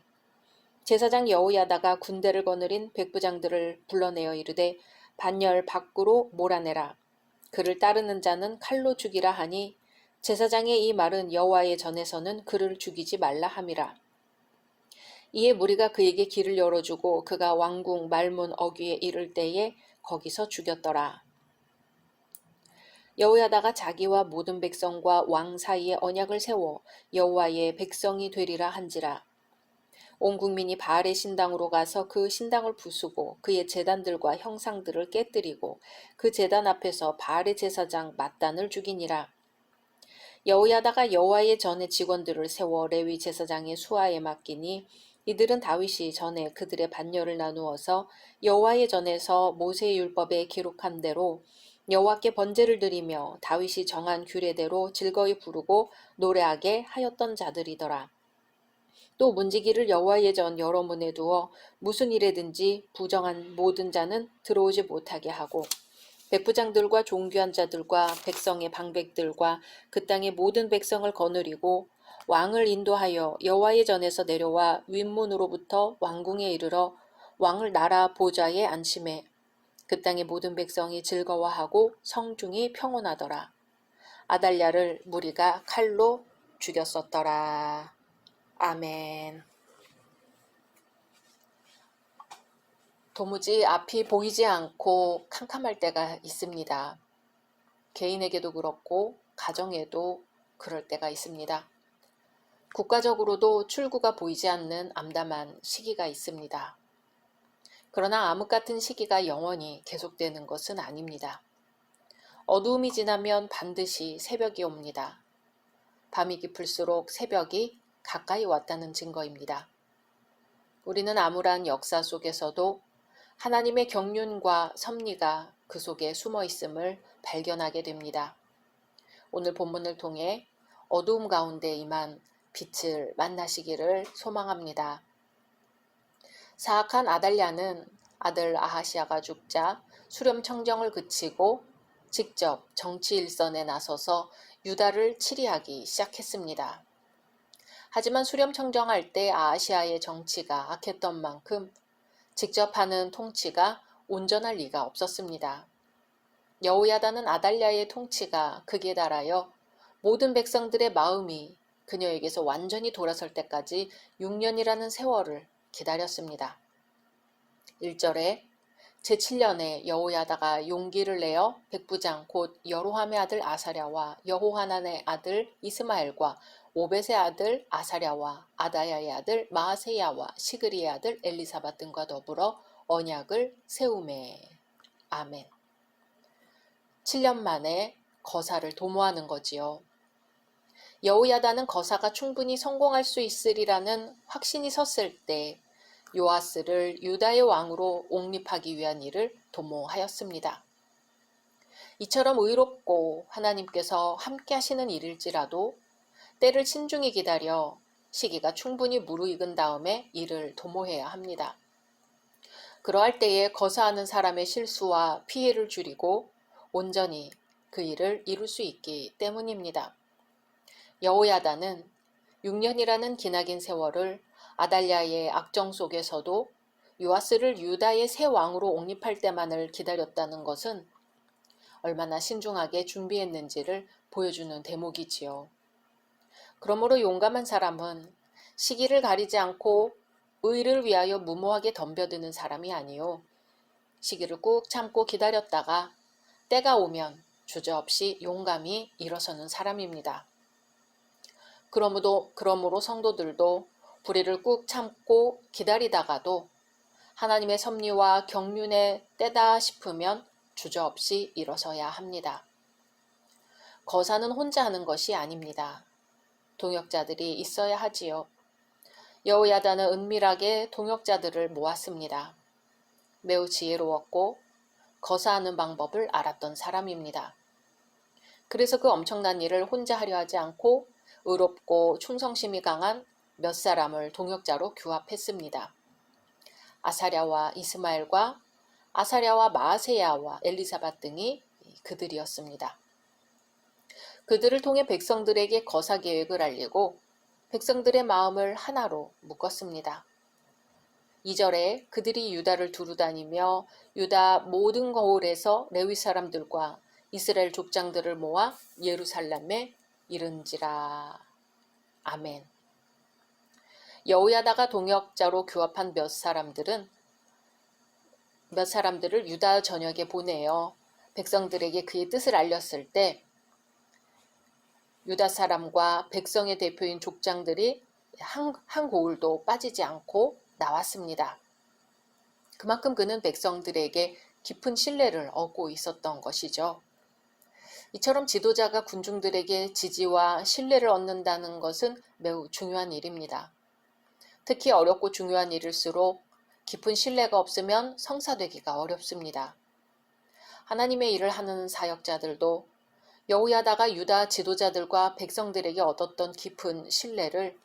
제사장 여호야다가 군대를 거느린 백부장들을 불러내어 이르되 반열 밖으로 몰아내라. 그를 따르는 자는 칼로 죽이라 하니 제사장의 이 말은 여호와의 전에서는 그를 죽이지 말라 함이라. 이에 무리가 그에게 길을 열어주고 그가 왕궁 말문 어귀에 이를 때에 거기서 죽였더라. 여호야다가 자기와 모든 백성과 왕 사이에 언약을 세워 여호와의 백성이 되리라 한지라. 온 국민이 바알의 신당으로 가서 그 신당을 부수고 그의 제단들과 형상들을 깨뜨리고 그 제단 앞에서 바알의 제사장 맏단을 죽이니라. 여호야다가 여호와의 전의 직원들을 세워 레위 제사장의 수하에 맡기니 이들은 다윗이 전에 그들의 반열을 나누어서 여호와의 전에서 모세의 율법에 기록한 대로 여호와께 번제를 드리며 다윗이 정한 규례대로 즐거이 부르고 노래하게 하였던 자들이더라. 또 문지기를 여호와의 전 여러 문에 두어 무슨 일에든지 부정한 모든 자는 들어오지 못하게 하고 백부장들과 종교한 자들과 백성의 방백들과 그 땅의 모든 백성을 거느리고 왕을 인도하여 여호와의 전에서 내려와 윗문으로부터 왕궁에 이르러 왕을 나라 보좌에 앉히매 그 땅의 모든 백성이 즐거워하고 성중이 평온하더라. 아달랴를 무리가 칼로 죽였었더라. 아멘. 도무지 앞이 보이지 않고 캄캄할 때가 있습니다. 개인에게도 그렇고 가정에도 그럴 때가 있습니다. 국가적으로도 출구가 보이지 않는 암담한 시기가 있습니다. 그러나 암흑 같은 시기가 영원히 계속되는 것은 아닙니다. 어두움이 지나면 반드시 새벽이 옵니다. 밤이 깊을수록 새벽이 가까이 왔다는 증거입니다. 우리는 암울한 역사 속에서도 하나님의 경륜과 섭리가 그 속에 숨어 있음을 발견하게 됩니다. 오늘 본문을 통해 어두움 가운데 임한 빛을 만나시기를 소망합니다. 사악한 아달랴는 아들 아하시아가 죽자 수렴청정을 그치고 직접 정치 일선에 나서서 유다를 치리하기 시작했습니다. 하지만 수렴청정할 때 아하시아의 정치가 악했던 만큼 직접 하는 통치가 온전할 리가 없었습니다. 여호야다는 아달랴의 통치가 극에 달하여 모든 백성들의 마음이 그녀에게서 완전히 돌아설 때까지 6년이라는 세월을 기다렸습니다. 1절에 제7년에 여호야다가 용기를 내어 백부장 곧 여로함의 아들 아사랴와 여호하난의 아들 이스마엘과 오벳의 아들 아사랴와 아다야의 아들 마아세야와 시그리의 아들 엘리사밧 등과 더불어 언약을 세우매. 아멘. 7년 만에 거사를 도모하는 거지요. 여호야다는 거사가 충분히 성공할 수 있으리라는 확신이 섰을 때 요아스를 유다의 왕으로 옹립하기 위한 일을 도모하였습니다. 이처럼 의롭고 하나님께서 함께 하시는 일일지라도 때를 신중히 기다려 시기가 충분히 무르익은 다음에 일을 도모해야 합니다. 그러할 때에 거사하는 사람의 실수와 피해를 줄이고 온전히 그 일을 이룰 수 있기 때문입니다. 여호야다는 6년이라는 기나긴 세월을 아달랴의 악정 속에서도 요아스를 유다의 새 왕으로 옹립할 때만을 기다렸다는 것은 얼마나 신중하게 준비했는지를 보여주는 대목이지요. 그러므로 용감한 사람은 시기를 가리지 않고 의를 위하여 무모하게 덤벼드는 사람이 아니요, 시기를 꾹 참고 기다렸다가 때가 오면 주저없이 용감히 일어서는 사람입니다. 그러므로 성도들도 불의를 꾹 참고 기다리다가도 하나님의 섭리와 경륜의 때다 싶으면 주저없이 일어서야 합니다. 거사는 혼자 하는 것이 아닙니다. 동역자들이 있어야 하지요. 여호야다는 은밀하게 동역자들을 모았습니다. 매우 지혜로웠고 거사하는 방법을 알았던 사람입니다. 그래서 그 엄청난 일을 혼자 하려 하지 않고 의롭고 충성심이 강한 몇 사람을 동역자로 규합했습니다. 아사랴와 이스마엘과 아사랴와 마아세야와 엘리사밧 등이 그들이었습니다. 그들을 통해 백성들에게 거사 계획을 알리고 백성들의 마음을 하나로 묶었습니다. 2절에 그들이 유다를 두루다니며 유다 모든 거울에서 레위 사람들과 이스라엘 족장들을 모아 예루살렘에 이른지라. 아멘. 여호야다가 동역자로 규합한 몇 사람들을 유다 전역에 보내어 백성들에게 그의 뜻을 알렸을 때 유다 사람과 백성의 대표인 족장들이 한 고울도 빠지지 않고 나왔습니다. 그만큼 그는 백성들에게 깊은 신뢰를 얻고 있었던 것이죠. 이처럼 지도자가 군중들에게 지지와 신뢰를 얻는다는 것은 매우 중요한 일입니다. 특히 어렵고 중요한 일일수록 깊은 신뢰가 없으면 성사되기가 어렵습니다. 하나님의 일을 하는 사역자들도 여호야다가 유다 지도자들과 백성들에게 얻었던 깊은 신뢰를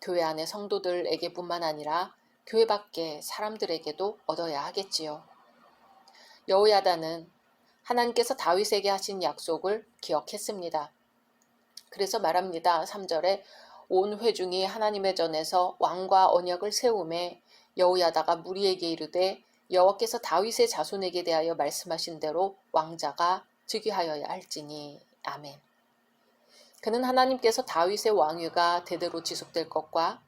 교회 안의 성도들에게뿐만 아니라 교회 밖의 사람들에게도 얻어야 하겠지요. 여호야다는 하나님께서 다윗에게 하신 약속을 기억했습니다. 그래서 말합니다. 3절에 온 회중이 하나님의 전에서 왕과 언약을 세우매 여호야다가 무리에게 이르되 여호와께서 다윗의 자손에게 대하여 말씀하신 대로 왕자가 즉위하여야 할지니. 아멘. 그는 하나님께서 다윗의 왕위가 대대로 지속될 것과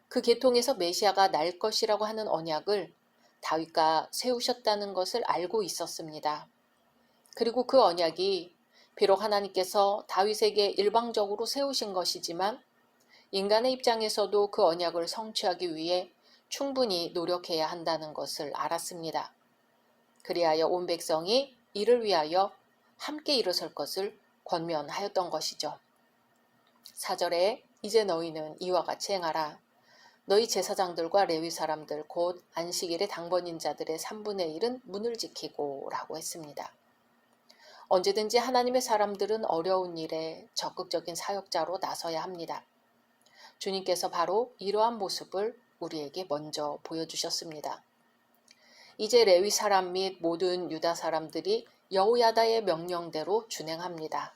그 계통에서 메시아가 날 것이라고 하는 언약을 다윗과 세우셨다는 것을 알고 있었습니다. 그리고 그 언약이 비록 하나님께서 다윗에게 일방적으로 세우신 것이지만 인간의 입장에서도 그 언약을 성취하기 위해 충분히 노력해야 한다는 것을 알았습니다. 그리하여 온 백성이 이를 위하여 함께 일어설 것을 권면하였던 것이죠. 4절에 이제 너희는 이와 같이 행하라. 너희 제사장들과 레위 사람들 곧 안식일의 당번인 자들의 3분의 1은 문을 지키고 라고 했습니다. 언제든지 하나님의 사람들은 어려운 일에 적극적인 사역자로 나서야 합니다. 주님께서 바로 이러한 모습을 우리에게 먼저 보여주셨습니다. 이제 레위 사람 및 모든 유다 사람들이 여호야다의 명령대로 준행합니다.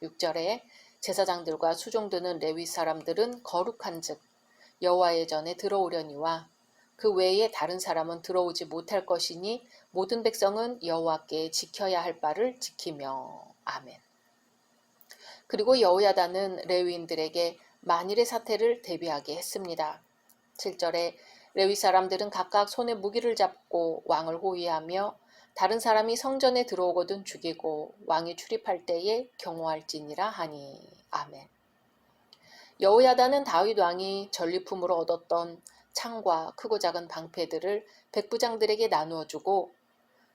6절에 제사장들과 수종드는 레위 사람들은 거룩한즉 여호와의 전에 들어오려니와 그 외에 다른 사람은 들어오지 못할 것이니 모든 백성은 여호와께 지켜야 할 바를 지키며. 아멘. 그리고 여호야다는 레위인들에게 만일의 사태를 대비하게 했습니다. 7절에 레위 사람들은 각각 손에 무기를 잡고 왕을 호위하며 다른 사람이 성전에 들어오거든 죽이고 왕이 출입할 때에 경호할지니라 하니. 아멘. 여호야다는 다윗 왕이 전리품으로 얻었던 창과 크고 작은 방패들을 백부장들에게 나누어 주고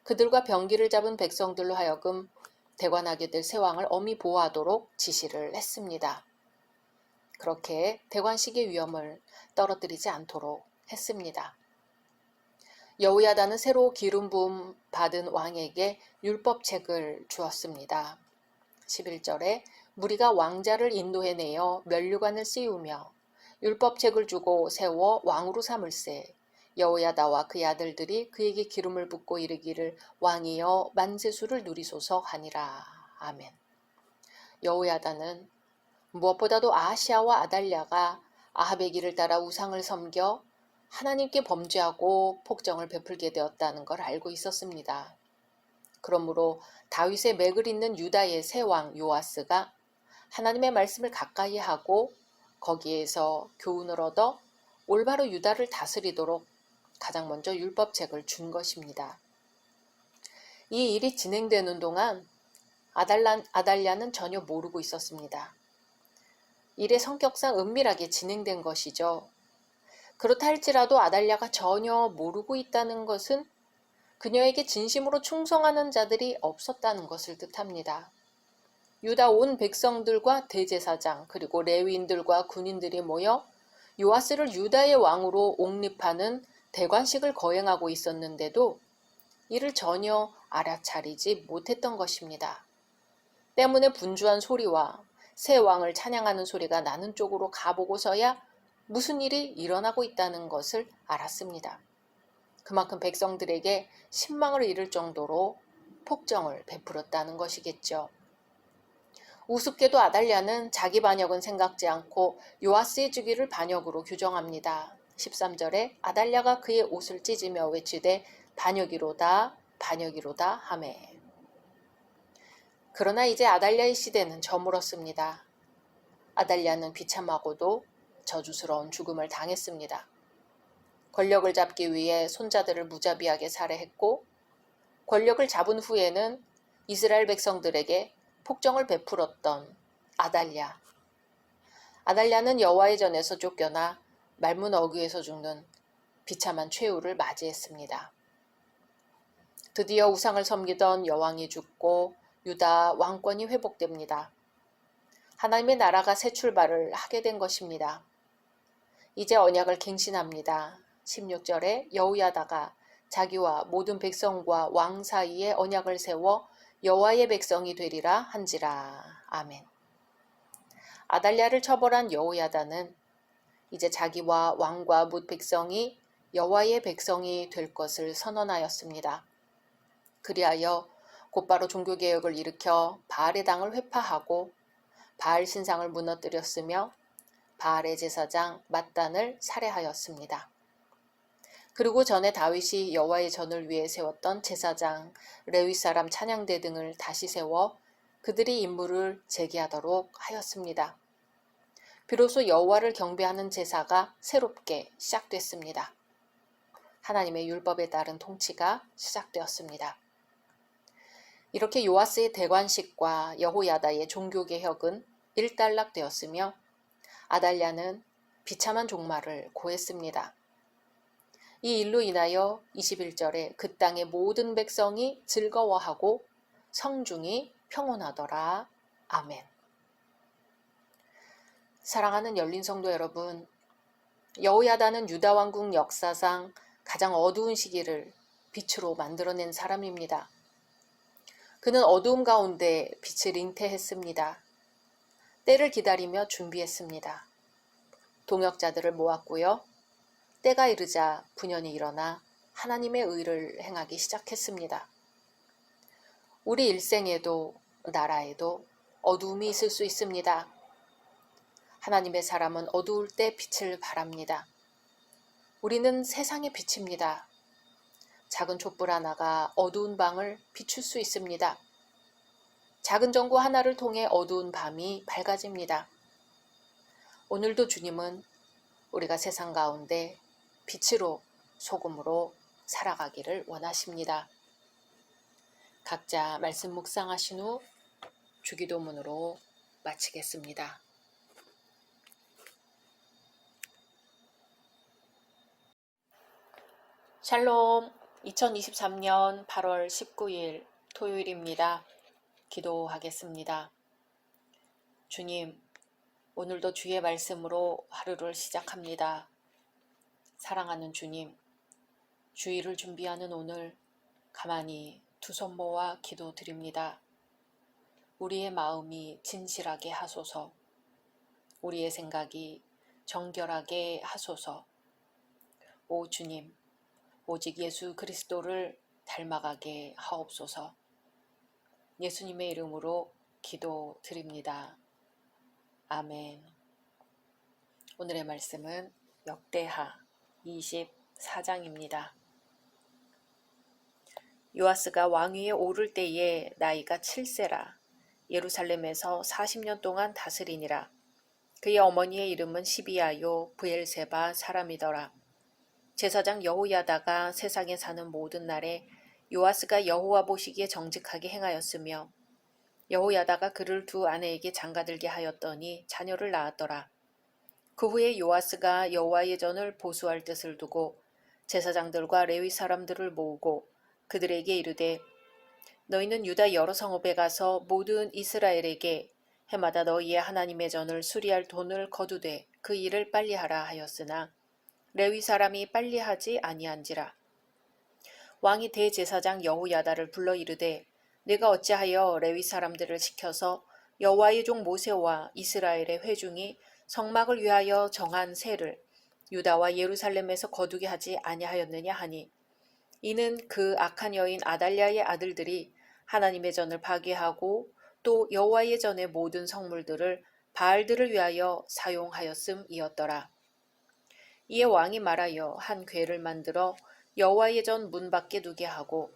그들과 병기를 잡은 백성들로 하여금 대관하게 될 새 왕을 엄히 보호하도록 지시를 했습니다. 그렇게 대관식의 위험을 떨어뜨리지 않도록 했습니다. 여호야다는 새로 기름 부음 받은 왕에게 율법책을 주었습니다. 11절에 무리가 왕자를 인도해내어 면류관을 씌우며 율법책을 주고 세워 왕으로 삼을세. 여호야다와 그의 아들들이 그에게 기름을 붓고 이르기를 왕이여 만세수를 누리소서 하니라. 아멘. 여호야다는 무엇보다도 아하시아와 아달랴가 아합의 길을 따라 우상을 섬겨 하나님께 범죄하고 폭정을 베풀게 되었다는 걸 알고 있었습니다. 그러므로 다윗의 맥을 잇는 유다의 새 왕 요아스가 하나님의 말씀을 가까이 하고 거기에서 교훈을 얻어 올바로 유다를 다스리도록 가장 먼저 율법책을 준 것입니다. 이 일이 진행되는 동안 아달랴는 전혀 모르고 있었습니다. 일의 성격상 은밀하게 진행된 것이죠. 그렇다 할지라도 아달랴가 전혀 모르고 있다는 것은 그녀에게 진심으로 충성하는 자들이 없었다는 것을 뜻합니다. 유다 온 백성들과 대제사장 그리고 레위인들과 군인들이 모여 요아스를 유다의 왕으로 옹립하는 대관식을 거행하고 있었는데도 이를 전혀 알아차리지 못했던 것입니다. 때문에 분주한 소리와 새 왕을 찬양하는 소리가 나는 쪽으로 가보고서야 무슨 일이 일어나고 있다는 것을 알았습니다. 그만큼 백성들에게 신망을 잃을 정도로 폭정을 베풀었다는 것이겠죠. 우습게도 아달랴는 자기 반역은 생각지 않고 요아스의 주기를 반역으로 규정합니다. 13절에 아달랴가 그의 옷을 찢으며 외치되 반역이로다 반역이로다 하매. 그러나 이제 아달랴의 시대는 저물었습니다. 아달랴는 비참하고도 저주스러운 죽음을 당했습니다. 권력을 잡기 위해 손자들을 무자비하게 살해했고 권력을 잡은 후에는 이스라엘 백성들에게 폭정을 베풀었던 아달랴. 아달랴는 여호와의 전에서 쫓겨나 말문 어귀에서 죽는 비참한 최후를 맞이했습니다. 드디어 우상을 섬기던 여왕이 죽고 유다 왕권이 회복됩니다. 하나님의 나라가 새 출발을 하게 된 것입니다. 이제 언약을 갱신합니다. 16절에 여호야다가 자기와 모든 백성과 왕 사이에 언약을 세워 여호와의 백성이 되리라 한지라. 아멘. 아달랴를 처벌한 여호야다는 이제 자기와 왕과 뭇 백성이 여호와의 백성이 될 것을 선언하였습니다. 그리하여 곧바로 종교개혁을 일으켜 바알의 당을 회파하고 바알 신상을 무너뜨렸으며 바알의 제사장 맏단을 살해하였습니다. 그리고 전에 다윗이 여호와의 전을 위해 세웠던 제사장, 레위 사람 찬양대 등을 다시 세워 그들이 임무를 재개하도록 하였습니다. 비로소 여호와를 경배하는 제사가 새롭게 시작됐습니다. 하나님의 율법에 따른 통치가 시작되었습니다. 이렇게 요아스의 대관식과 여호야다의 종교개혁은 일단락되었으며 아달랴는 비참한 종말을 고했습니다. 이 일로 인하여 21절에 그 땅의 모든 백성이 즐거워하고 성중이 평온하더라. 아멘. 사랑하는 열린 성도 여러분, 여호야다는 유다 왕국 역사상 가장 어두운 시기를 빛으로 만들어낸 사람입니다. 그는 어두움 가운데 빛을 잉태했습니다. 때를 기다리며 준비했습니다. 동역자들을 모았고요. 때가 이르자 분연히 일어나 하나님의 의를 행하기 시작했습니다. 우리 일생에도 나라에도 어두움이 있을 수 있습니다. 하나님의 사람은 어두울 때 빛을 발합니다. 우리는 세상의 빛입니다. 작은 촛불 하나가 어두운 방을 비출 수 있습니다. 작은 전구 하나를 통해 어두운 밤이 밝아집니다. 오늘도 주님은 우리가 세상 가운데 빛으로 소금으로 살아가기를 원하십니다. 각자 말씀 묵상하신 후 주기도문으로 마치겠습니다. 샬롬. 2023년 8월 19일 토요일입니다. 기도하겠습니다. 주님, 오늘도 주의 말씀으로 하루를 시작합니다. 사랑하는 주님, 주일을 준비하는 오늘 가만히 두 손 모아 기도드립니다. 우리의 마음이 진실하게 하소서, 우리의 생각이 정결하게 하소서. 오 주님, 오직 예수 그리스도를 닮아가게 하옵소서. 예수님의 이름으로 기도드립니다. 아멘. 오늘의 말씀은 역대하 24장입니다. 요아스가 왕위에 오를 때에 나이가 7세라. 예루살렘에서 40년 동안 다스리니라. 그의 어머니의 이름은 시비아요 브엘세바 사람이더라. 제사장 여호야다가 세상에 사는 모든 날에 요아스가 여호와 보시기에 정직하게 행하였으며 여호야다가 그를 두 아내에게 장가들게 하였더니 자녀를 낳았더라. 그 후에 요아스가 여호와의 전을 보수할 뜻을 두고 제사장들과 레위 사람들을 모으고 그들에게 이르되 너희는 유다 여러 성읍에 가서 모든 이스라엘에게 해마다 너희의 하나님의 전을 수리할 돈을 거두되 그 일을 빨리 하라 하였으나 레위 사람이 빨리 하지 아니한지라. 왕이 대제사장 여호야다를 불러 이르되 내가 어찌하여 레위 사람들을 시켜서 여호와의 종 모세와 이스라엘의 회중이 성막을 위하여 정한 세를 유다와 예루살렘에서 거두게 하지 아니하였느냐 하니 이는 그 악한 여인 아달랴의 아들들이 하나님의 전을 파괴하고 또 여호와의 전의 모든 성물들을 바알들을 위하여 사용하였음이었더라. 이에 왕이 말하여 한 궤를 만들어 여호와의 전 문 밖에 두게 하고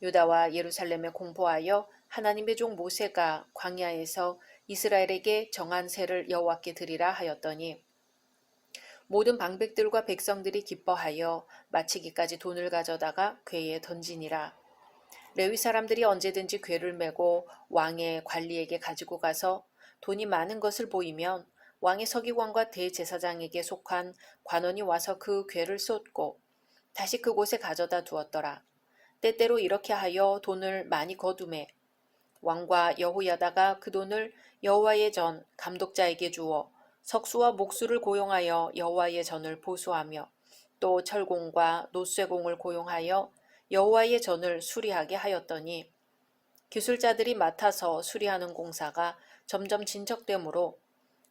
유다와 예루살렘에 공포하여 하나님의 종 모세가 광야에서 이스라엘에게 정한 세를 여호와께 드리라 하였더니 모든 방백들과 백성들이 기뻐하여 마치기까지 돈을 가져다가 궤에 던지니라. 레위 사람들이 언제든지 궤를 메고 왕의 관리에게 가지고 가서 돈이 많은 것을 보이면 왕의 서기관과 대제사장에게 속한 관원이 와서 그 궤를 쏟고 다시 그곳에 가져다 두었더라. 때때로 이렇게 하여 돈을 많이 거두매 왕과 여호야다가 그 돈을 여호와의 전 감독자에게 주어 석수와 목수를 고용하여 여호와의 전을 보수하며 또 철공과 노쇠공을 고용하여 여호와의 전을 수리하게 하였더니 기술자들이 맡아서 수리하는 공사가 점점 진척되므로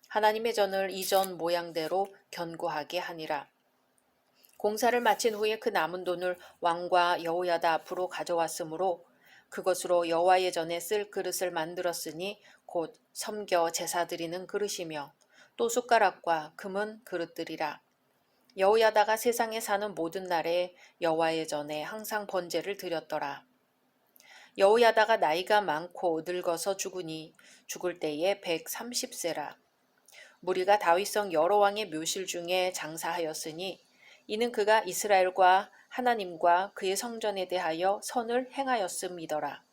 하나님의 전을 이전 모양대로 견고하게 하니라. 공사를 마친 후에 그 남은 돈을 왕과 여호야다 앞으로 가져왔으므로 그것으로 여호와의 전에 쓸 그릇을 만들었으니 곧 섬겨 제사 드리는 그릇이며 또 숟가락과 금은 그릇들이라. 여호야다가 세상에 사는 모든 날에 여호와의 전에 항상 번제를 드렸더라. 여호야다가 나이가 많고 늙어서 죽으니 죽을 때에 130세라. 무리가 다윗성 여러 왕의 묘실 중에 장사하였으니 이는 그가 이스라엘과 하나님과 그의 성전에 대하여 선을 행하였음이더라.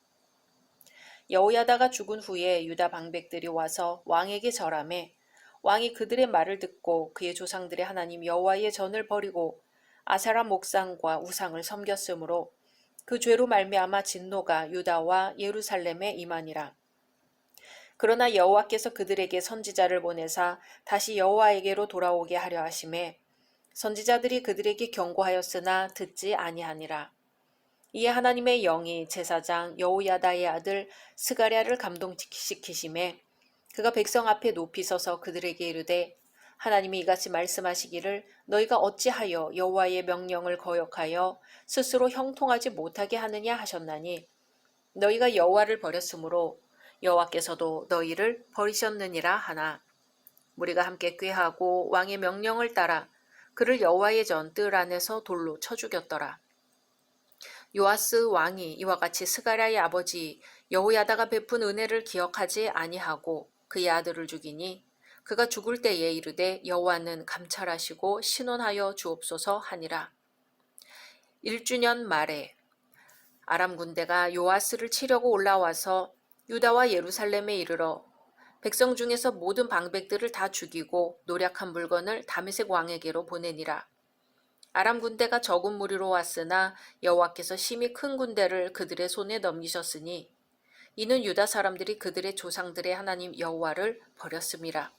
여호야다가 죽은 후에 유다 방백들이 와서 왕에게 절하매 왕이 그들의 말을 듣고 그의 조상들의 하나님 여호와의 전을 버리고 아세라 목상과 우상을 섬겼으므로 그 죄로 말미암아 진노가 유다와 예루살렘에 임하니라. 그러나 여호와께서 그들에게 선지자를 보내사 다시 여호와에게로 돌아오게 하려 하심에 선지자들이 그들에게 경고하였으나 듣지 아니하니라. 이에 하나님의 영이 제사장 여호야다의 아들 스가랴를 감동시키심에 그가 백성 앞에 높이 서서 그들에게 이르되 하나님이 이같이 말씀하시기를 너희가 어찌하여 여호와의 명령을 거역하여 스스로 형통하지 못하게 하느냐 하셨나니 너희가 여호와를 버렸으므로 여호와께서도 너희를 버리셨느니라 하나 무리가 함께 꾀하고 왕의 명령을 따라 그를 여호와의 전 뜰 안에서 돌로 쳐 죽였더라. 요아스 왕이 이와 같이 스가랴의 아버지 여호야다가 베푼 은혜를 기억하지 아니하고 그의 아들을 죽이니 그가 죽을 때에 이르되 여호와는 감찰하시고 신원하여 주옵소서 하니라. 1주년 말에 아람 군대가 요아스를 치려고 올라와서 유다와 예루살렘에 이르러 백성 중에서 모든 방백들을 다 죽이고 노략한 물건을 다메섹 왕에게로 보내니라. 아람 군대가 적은 무리로 왔으나 여호와께서 심히 큰 군대를 그들의 손에 넘기셨으니 이는 유다 사람들이 그들의 조상들의 하나님 여호와를 버렸음이라.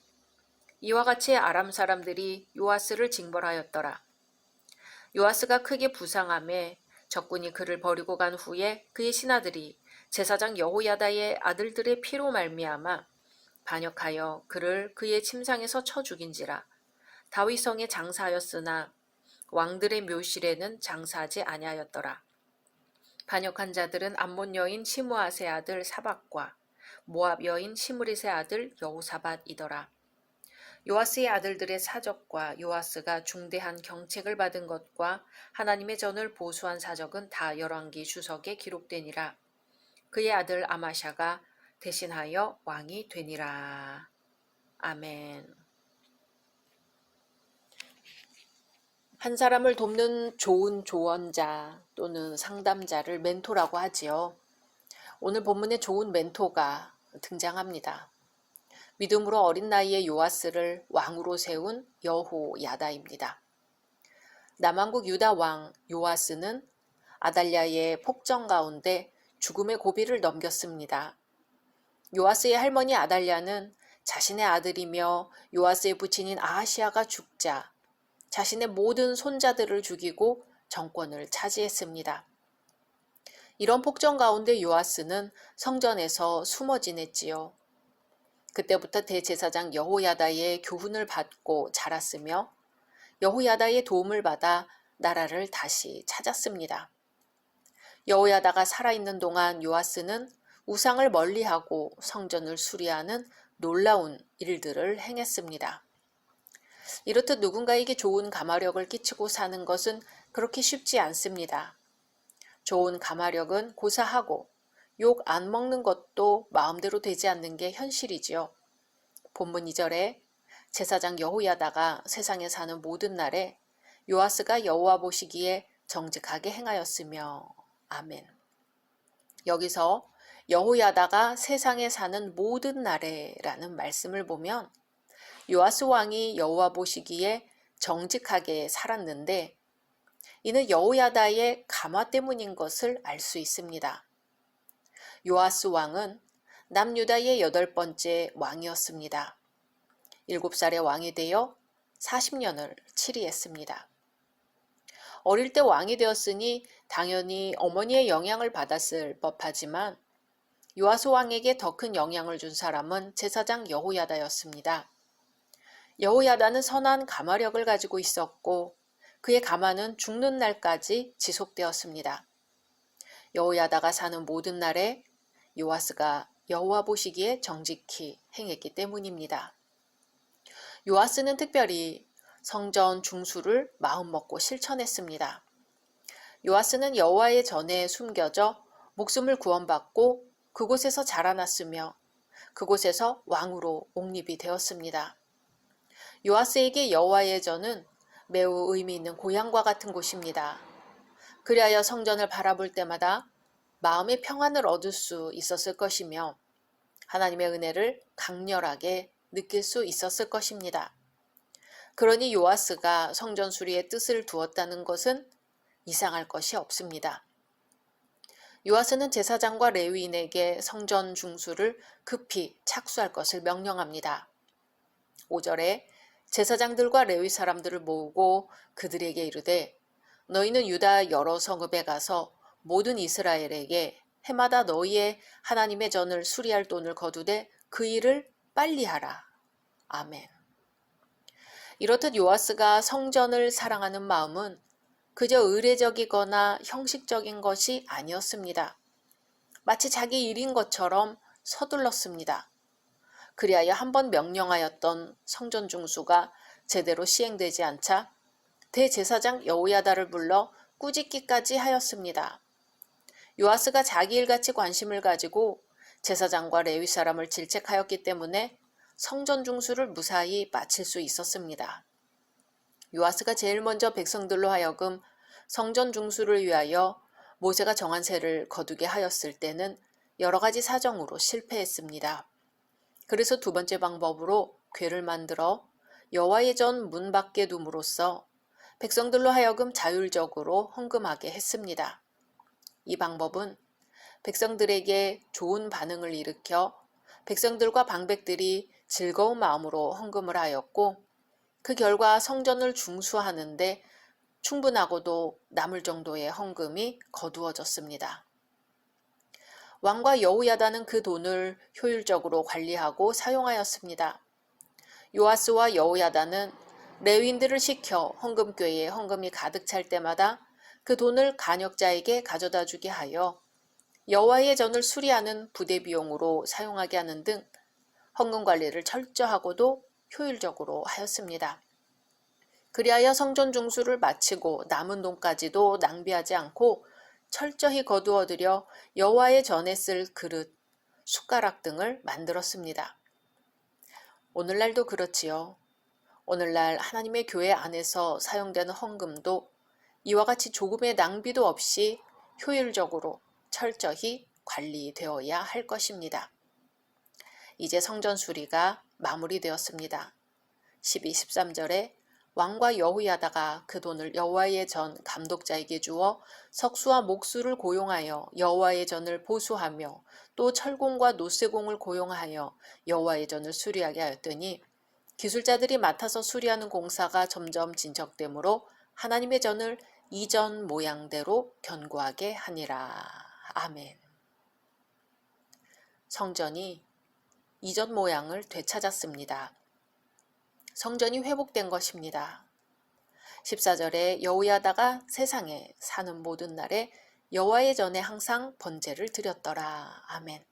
이와 같이 아람 사람들이 요아스를 징벌하였더라. 요아스가 크게 부상하매 적군이 그를 버리고 간 후에 그의 신하들이 제사장 여호야다의 아들들의 피로 말미암아 반역하여 그를 그의 침상에서 쳐 죽인지라. 다윗성에 장사하였으나 왕들의 묘실에는 장사하지 아니하였더라. 반역한 자들은 암몬 여인 시므아세 아들 사박과 모압 여인 시므릿의 아들 여호사밧이더라. 요아스의 아들들의 사적과 요아스가 중대한 경책을 받은 것과 하나님의 전을 보수한 사적은 다 열왕기 주석에 기록되니라. 그의 아들 아마샤가 대신하여 왕이 되니라. 아멘. 한 사람을 돕는 좋은 조언자 또는 상담자를 멘토라고 하지요. 오늘 본문에 좋은 멘토가 등장합니다. 믿음으로 어린 나이에 요아스를 왕으로 세운 여호야다입니다. 남왕국 유다 왕 요아스는 아달랴의 폭정 가운데 죽음의 고비를 넘겼습니다. 요아스의 할머니 아달랴는 자신의 아들이며 요아스의 부친인 아하시아가 죽자 자신의 모든 손자들을 죽이고 정권을 차지했습니다. 이런 폭정 가운데 요아스는 성전에서 숨어 지냈지요. 그때부터 대제사장 여호야다의 교훈을 받고 자랐으며 여호야다의 도움을 받아 나라를 다시 찾았습니다. 여호야다가 살아있는 동안 요아스는 우상을 멀리하고 성전을 수리하는 놀라운 일들을 행했습니다. 이렇듯 누군가에게 좋은 가마력을 끼치고 사는 것은 그렇게 쉽지 않습니다. 좋은 가마력은 고사하고 욕 안 먹는 것도 마음대로 되지 않는 게 현실이지요. 본문 2절에 제사장 여호야다가 세상에 사는 모든 날에 요아스가 여호와 보시기에 정직하게 행하였으며 아멘. 여기서 여호야다가 세상에 사는 모든 날에 라는 말씀을 보면 요아스 왕이 여호와 보시기에 정직하게 살았는데 이는 여호야다의 감화 때문인 것을 알 수 있습니다. 요아스 왕은 남유다의 8번째 왕이었습니다. 7살에 왕이 되어 40년을 치리했습니다. 어릴 때 왕이 되었으니 당연히 어머니의 영향을 받았을 법하지만 요아스 왕에게 더 큰 영향을 준 사람은 제사장 여호야다였습니다. 여호야다는 선한 가마력을 가지고 있었고 그의 가마는 죽는 날까지 지속되었습니다. 여호야다가 사는 모든 날에 요아스가 여호와 보시기에 정직히 행했기 때문입니다. 요아스는 특별히 성전 중수를 마음먹고 실천했습니다. 요아스는 여호와의 전에 숨겨져 목숨을 구원받고 그곳에서 자라났으며 그곳에서 왕으로 옹립이 되었습니다. 요아스에게 여호와의 전은 매우 의미 있는 고향과 같은 곳입니다. 그리하여 성전을 바라볼 때마다 마음의 평안을 얻을 수 있었을 것이며 하나님의 은혜를 강렬하게 느낄 수 있었을 것입니다. 그러니 요아스가 성전 수리의 뜻을 두었다는 것은 이상할 것이 없습니다. 요아스는 제사장과 레위인에게 성전 중수를 급히 착수할 것을 명령합니다. 5절에 제사장들과 레위 사람들을 모으고 그들에게 이르되 너희는 유다 여러 성읍에 가서 모든 이스라엘에게 해마다 너희의 하나님의 전을 수리할 돈을 거두되 그 일을 빨리 하라. 아멘. 이렇듯 요아스가 성전을 사랑하는 마음은 그저 의례적이거나 형식적인 것이 아니었습니다. 마치 자기 일인 것처럼 서둘렀습니다. 그리하여 한번 명령하였던 성전 중수가 제대로 시행되지 않자 대제사장 여호야다를 불러 꾸짖기까지 하였습니다. 요아스가 자기 일같이 관심을 가지고 제사장과 레위 사람을 질책하였기 때문에 성전 중수를 무사히 마칠 수 있었습니다. 요아스가 제일 먼저 백성들로 하여금 성전 중수를 위하여 모세가 정한 세를 거두게 하였을 때는 여러 가지 사정으로 실패했습니다. 그래서 두 번째 방법으로 궤를 만들어 여호와의 전 문 밖에 둠으로써 백성들로 하여금 자율적으로 헌금하게 했습니다. 이 방법은 백성들에게 좋은 반응을 일으켜 백성들과 방백들이 즐거운 마음으로 헌금을 하였고, 그 결과 성전을 중수하는데 충분하고도 남을 정도의 헌금이 거두어졌습니다. 왕과 여호야다는 그 돈을 효율적으로 관리하고 사용하였습니다. 요아스와 여호야다는 레위인들을 시켜 헌금궤에 헌금이 가득 찰 때마다 그 돈을 간역자에게 가져다 주게 하여 여호와의 전을 수리하는 부대 비용으로 사용하게 하는 등 헌금 관리를 철저하고도 효율적으로 하였습니다. 그리하여 성전 중수를 마치고 남은 돈까지도 낭비하지 않고 철저히 거두어들여 여호와의 전에 쓸 그릇, 숟가락 등을 만들었습니다. 오늘날도 그렇지요. 오늘날 하나님의 교회 안에서 사용되는 헌금도 이와 같이 조금의 낭비도 없이 효율적으로 철저히 관리되어야 할 것입니다. 이제 성전 수리가 마무리되었습니다. 12, 13절에 왕과 여호야다가 그 돈을 여호와의 전 감독자에게 주어 석수와 목수를 고용하여 여호와의 전을 보수하며 또 철공과 노쇠공을 고용하여 여호와의 전을 수리하게 하였더니 기술자들이 맡아서 수리하는 공사가 점점 진척되므로 하나님의 전을 이전 모양대로 견고하게 하니라. 아멘. 성전이 이전 모양을 되찾았습니다. 성전이 회복된 것입니다. 14절에 여호야다가 세상에 사는 모든 날에 여호와의 전에 항상 번제를 드렸더라. 아멘.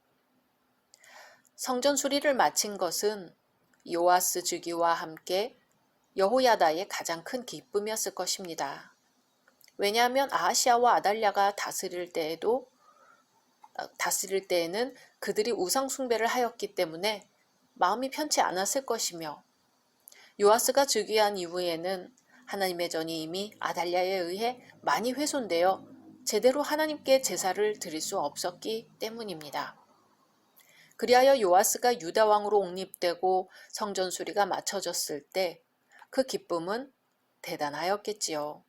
성전 수리를 마친 것은 요아스 주기와 함께 여호야다의 가장 큰 기쁨이었을 것입니다. 왜냐하면 아하시아와 아달랴가 다스릴 때에는 그들이 우상 숭배를 하였기 때문에 마음이 편치 않았을 것이며, 요아스가 즉위한 이후에는 하나님의 전이 이미 아달랴에 의해 많이 훼손되어 제대로 하나님께 제사를 드릴 수 없었기 때문입니다. 그리하여 요아스가 유다 왕으로 옹립되고 성전 수리가 마쳐졌을 때 그 기쁨은 대단하였겠지요.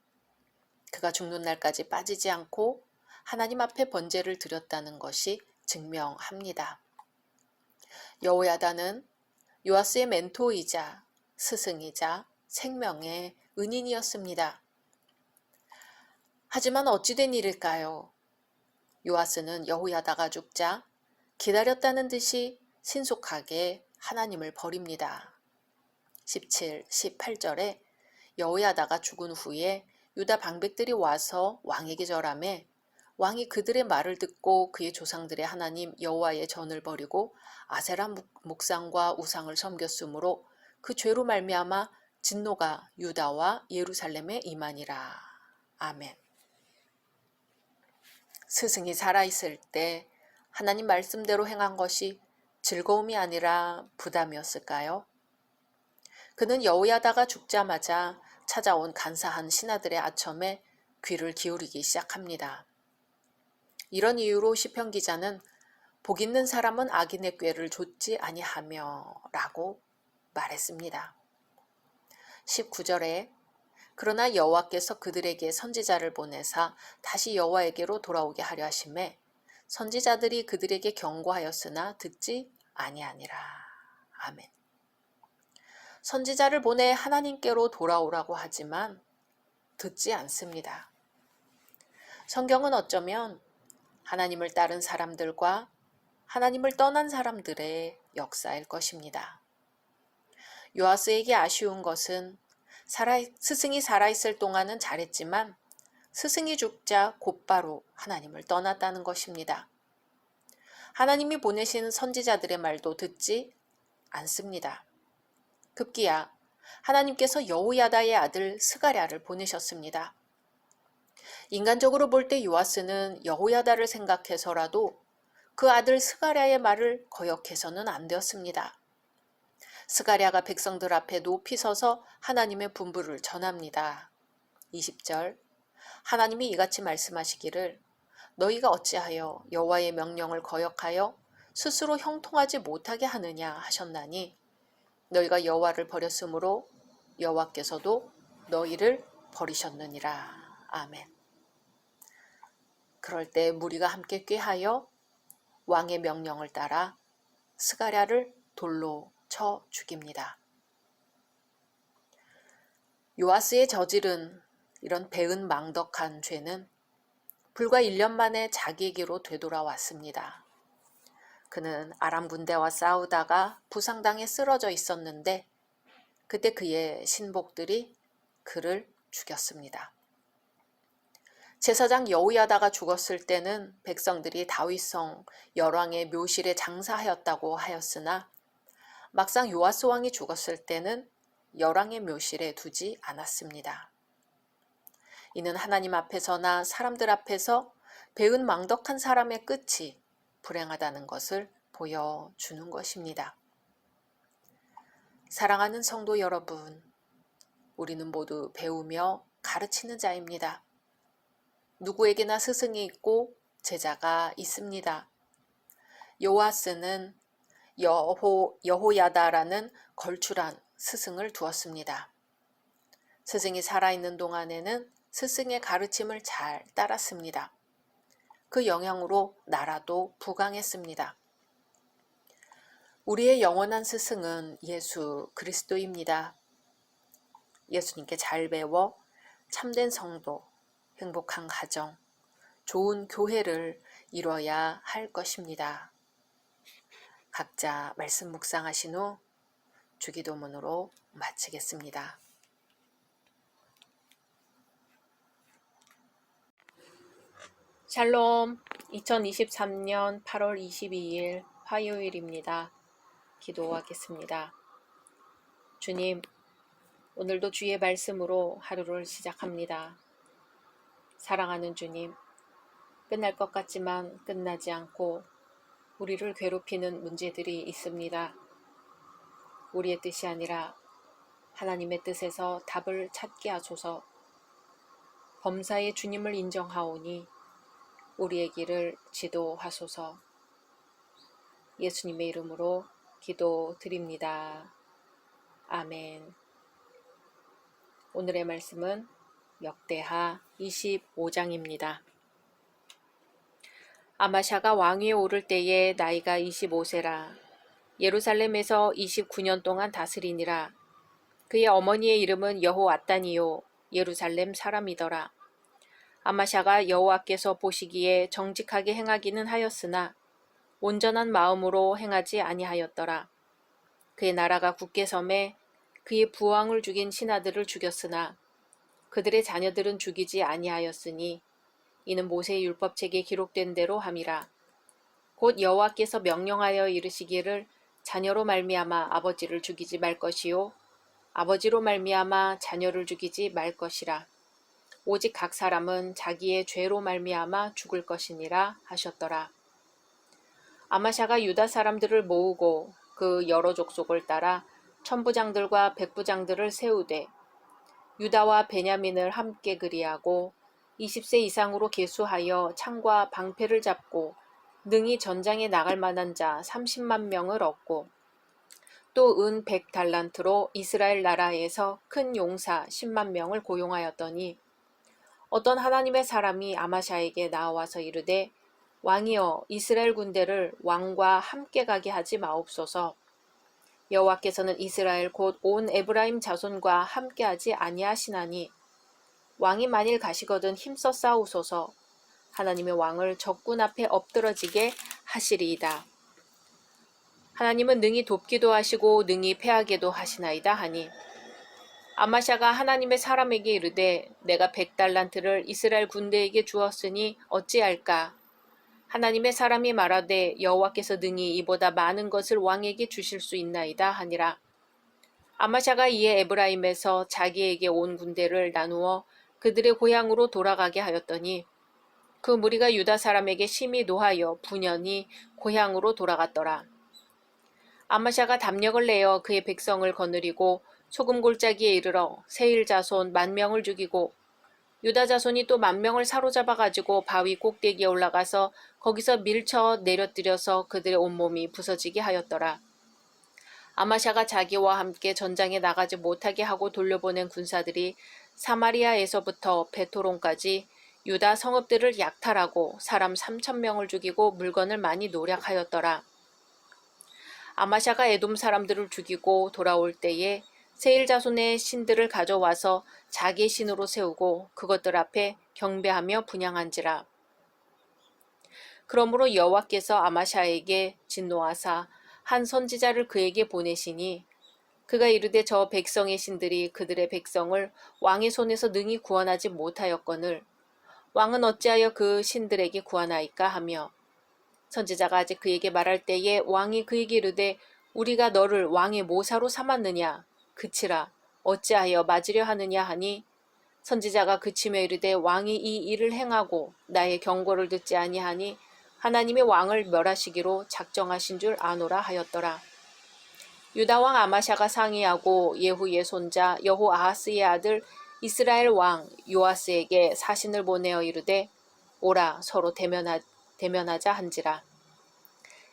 그가 죽는 날까지 빠지지 않고 하나님 앞에 번제를 드렸다는 것이 증명합니다. 여호야다는 요아스의 멘토이자 스승이자 생명의 은인이었습니다. 하지만 어찌된 일일까요? 요아스는 여호야다가 죽자 기다렸다는 듯이 신속하게 하나님을 버립니다. 17, 18절에 여호야다가 죽은 후에 유다 방백들이 와서 왕에게 절하매 왕이 그들의 말을 듣고 그의 조상들의 하나님 여호와의 전을 버리고 아세라 목상과 우상을 섬겼으므로 그 죄로 말미암아 진노가 유다와 예루살렘에 임하니라. 아멘. 스승이 살아있을 때 하나님 말씀대로 행한 것이 즐거움이 아니라 부담이었을까요? 그는 여호야다가 죽자마자 찾아온 간사한 신하들의 아첨에 귀를 기울이기 시작합니다. 이런 이유로 시편 기자는 복 있는 사람은 악인의 꾀를 좇지 아니하며 라고 말했습니다. 19절에 그러나 여호와께서 그들에게 선지자를 보내사 다시 여호와에게로 돌아오게 하려 하심에 선지자들이 그들에게 경고하였으나 듣지 아니하니라. 아멘. 선지자를 보내 하나님께로 돌아오라고 하지만 듣지 않습니다. 성경은 어쩌면 하나님을 따른 사람들과 하나님을 떠난 사람들의 역사일 것입니다. 요아스에게 아쉬운 것은 스승이 살아있을 동안은 잘했지만 스승이 죽자 곧바로 하나님을 떠났다는 것입니다. 하나님이 보내신 선지자들의 말도 듣지 않습니다. 급기야 하나님께서 여호야다의 아들 스가랴를 보내셨습니다. 인간적으로 볼 때 요아스는 여호야다를 생각해서라도 그 아들 스가랴의 말을 거역해서는 안 되었습니다. 스가랴가 백성들 앞에 높이 서서 하나님의 분부를 전합니다. 20절 하나님이 이같이 말씀하시기를 너희가 어찌하여 여호와의 명령을 거역하여 스스로 형통하지 못하게 하느냐 하셨나니 너희가 여호와를 버렸으므로 여호와께서도 너희를 버리셨느니라. 아멘. 그럴 때 무리가 함께 꾀하여 왕의 명령을 따라 스가랴를 돌로 쳐 죽입니다. 요아스의 저지른 이런 배은망덕한 죄는 불과 1년 만에 자기에게로 되돌아왔습니다. 그는 아람 군대와 싸우다가 부상당해 쓰러져 있었는데 그때 그의 신복들이 그를 죽였습니다. 제사장 여호야다가 죽었을 때는 백성들이 다윗성 열왕의 묘실에 장사하였다고 하였으나 막상 요아스 왕이 죽었을 때는 열왕의 묘실에 두지 않았습니다. 이는 하나님 앞에서나 사람들 앞에서 배은망덕한 사람의 끝이 불행하다는 것을 보여주는 것입니다. 사랑하는 성도 여러분, 우리는 모두 배우며 가르치는 자입니다. 누구에게나 스승이 있고 제자가 있습니다. 요아스는 여호야다라는 걸출한 스승을 두었습니다. 스승이 살아있는 동안에는 스승의 가르침을 잘 따랐습니다. 그 영향으로 나라도 부강했습니다. 우리의 영원한 스승은 예수 그리스도입니다. 예수님께 잘 배워 참된 성도, 행복한 가정, 좋은 교회를 이뤄야 할 것입니다. 각자 말씀 묵상하신 후 주기도문으로 마치겠습니다. 샬롬, 2023년 8월 22일 화요일입니다. 기도하겠습니다. 주님, 오늘도 주의 말씀으로 하루를 시작합니다. 사랑하는 주님, 끝날 것 같지만 끝나지 않고 우리를 괴롭히는 문제들이 있습니다. 우리의 뜻이 아니라 하나님의 뜻에서 답을 찾게 하소서. 범사의 주님을 인정하오니 우리의 길을 지도하소서. 예수님의 이름으로 기도드립니다. 아멘. 오늘의 말씀은 역대하 25장입니다. 아마샤가 왕위에 오를 때에 나이가 25세라. 예루살렘에서 29년 동안 다스리니라. 그의 어머니의 이름은 여호앗단이요 예루살렘 사람이더라. 아마샤가 여호와께서 보시기에 정직하게 행하기는 하였으나 온전한 마음으로 행하지 아니하였더라. 그의 나라가 굳게 섬에 그의 부왕을 죽인 신하들을 죽였으나 그들의 자녀들은 죽이지 아니하였으니 이는 모세의 율법책에 기록된 대로 함이라. 곧 여호와께서 명령하여 이르시기를 자녀로 말미암아 아버지를 죽이지 말 것이요 아버지로 말미암아 자녀를 죽이지 말 것이라. 오직 각 사람은 자기의 죄로 말미암아 죽을 것이니라 하셨더라. 아마샤가 유다 사람들을 모으고 그 여러 족속을 따라 천부장들과 백부장들을 세우되 유다와 베냐민을 함께 그리하고 20세 이상으로 계수하여 창과 방패를 잡고 능히 전장에 나갈 만한 자 30만 명을 얻고 또 은 100달란트로 이스라엘 나라에서 큰 용사 10만 명을 고용하였더니 어떤 하나님의 사람이 아마샤에게 나와서 이르되 왕이여 이스라엘 군대를 왕과 함께 가게 하지 마옵소서. 여호와께서는 이스라엘 곧 온 에브라임 자손과 함께하지 아니하시나니 왕이 만일 가시거든 힘써 싸우소서. 하나님의 왕을 적군 앞에 엎드러지게 하시리이다. 하나님은 능히 돕기도 하시고 능히 패하게도 하시나이다 하니 아마샤가 하나님의 사람에게 이르되 내가 100달란트를 이스라엘 군대에게 주었으니 어찌할까? 하나님의 사람이 말하되 여호와께서 능히 이보다 많은 것을 왕에게 주실 수 있나이다 하니라. 아마샤가 이에 에브라임에서 자기에게 온 군대를 나누어 그들의 고향으로 돌아가게 하였더니 그 무리가 유다 사람에게 심히 노하여 분연히 고향으로 돌아갔더라. 아마샤가 담력을 내어 그의 백성을 거느리고 소금 골짜기에 이르러 세일 자손 10,000명을 죽이고 유다 자손이 또 10,000명을 사로잡아 가지고 바위 꼭대기에 올라가서 거기서 밀쳐 내려뜨려서 그들의 온몸이 부서지게 하였더라. 아마샤가 자기와 함께 전장에 나가지 못하게 하고 돌려보낸 군사들이 사마리아에서부터 베토론까지 유다 성읍들을 약탈하고 사람 3,000명을 죽이고 물건을 많이 노략하였더라. 아마샤가 에돔 사람들을 죽이고 돌아올 때에 세일 자손의 신들을 가져와서 자기 신으로 세우고 그것들 앞에 경배하며 분향한지라. 그러므로 여호와께서 아마샤에게 진노하사 한 선지자를 그에게 보내시니 그가 이르되 저 백성의 신들이 그들의 백성을 왕의 손에서 능히 구원하지 못하였거늘 왕은 어찌하여 그 신들에게 구하나이까 하며 선지자가 아직 그에게 말할 때에 왕이 그에게 이르되 우리가 너를 왕의 모사로 삼았느냐 그치라 어찌하여 맞으려 하느냐 하니 선지자가 그치며 이르되 왕이 이 일을 행하고 나의 경고를 듣지 아니하니 하나님이 왕을 멸하시기로 작정하신 줄 아노라 하였더라. 유다 왕 아마샤가 상의하고 예후의 손자 여호아하스의 아들 이스라엘 왕 요아스에게 사신을 보내어 이르되 오라 서로 대면하자 한지라.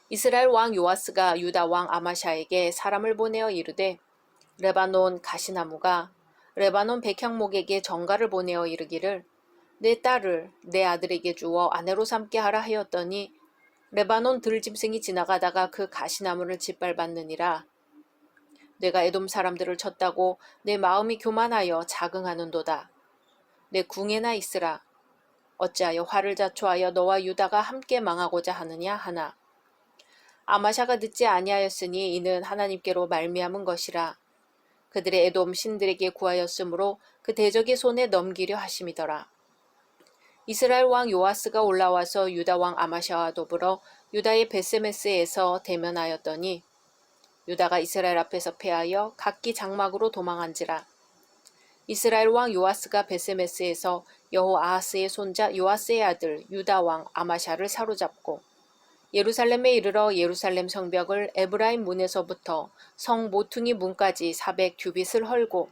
이스라엘 왕 요아스가 유다 왕 아마샤에게 사람을 보내어 이르되 레바논 가시나무가 레바논 백향목에게 전가를 보내어 이르기를 내 딸을 내 아들에게 주어 아내로 삼게 하라 하였더니 레바논 들짐승이 지나가다가 그 가시나무를 짓밟았느니라. 내가 에돔 사람들을 쳤다고 내 마음이 교만하여 자긍하는도다. 내 궁에나 있으라. 어찌하여 화를 자초하여 너와 유다가 함께 망하고자 하느냐 하나. 아마샤가 듣지 아니하였으니 이는 하나님께로 말미암은 것이라. 그들의 에돔 신들에게 구하였으므로 그 대적의 손에 넘기려 하심이더라. 이스라엘 왕 요아스가 올라와서 유다 왕 아마샤와 더불어 유다의 베세메스에서 대면하였더니 유다가 이스라엘 앞에서 패하여 각기 장막으로 도망한지라. 이스라엘 왕 요아스가 베세메스에서 여호아하스의 손자 요아스의 아들 유다 왕 아마샤를 사로잡고 예루살렘에 이르러 예루살렘 성벽을 에브라임 문에서부터 성 모퉁이 문까지 400규빗을 헐고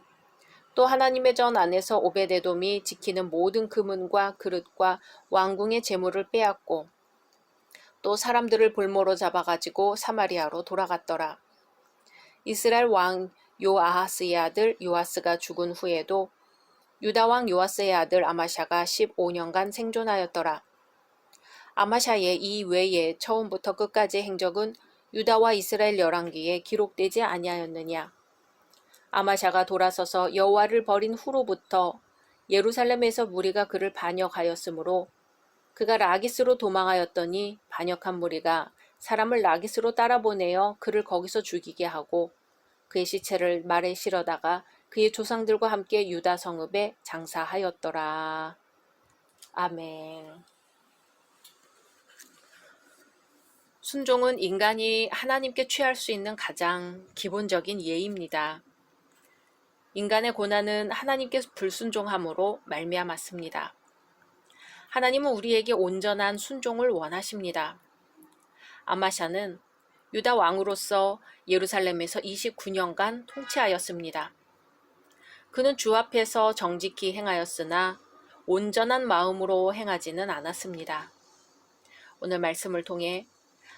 또 하나님의 전 안에서 오벳에돔이 지키는 모든 금은과 그릇과 왕궁의 재물을 빼앗고 또 사람들을 볼모로 잡아가지고 사마리아로 돌아갔더라. 이스라엘 왕 요아하스의 아들 요아스가 죽은 후에도 유다 왕 요아스의 아들 아마샤가 15년간 생존하였더라. 아마샤의 이 외에 처음부터 끝까지 행적은 유다와 이스라엘 열왕기에 기록되지 아니하였느냐. 아마샤가 돌아서서 여호와를 버린 후로부터 예루살렘에서 무리가 그를 반역하였으므로 그가 라기스로 도망하였더니 반역한 무리가 사람을 라기스로 따라보내어 그를 거기서 죽이게 하고 그의 시체를 말에 실어다가 그의 조상들과 함께 유다 성읍에 장사하였더라. 아멘. 순종은 인간이 하나님께 취할 수 있는 가장 기본적인 예입니다. 인간의 고난은 하나님께 불순종함으로 말미암았습니다. 하나님은 우리에게 온전한 순종을 원하십니다. 아마샤는 유다 왕으로서 예루살렘에서 29년간 통치하였습니다. 그는 주 앞에서 정직히 행하였으나 온전한 마음으로 행하지는 않았습니다. 오늘 말씀을 통해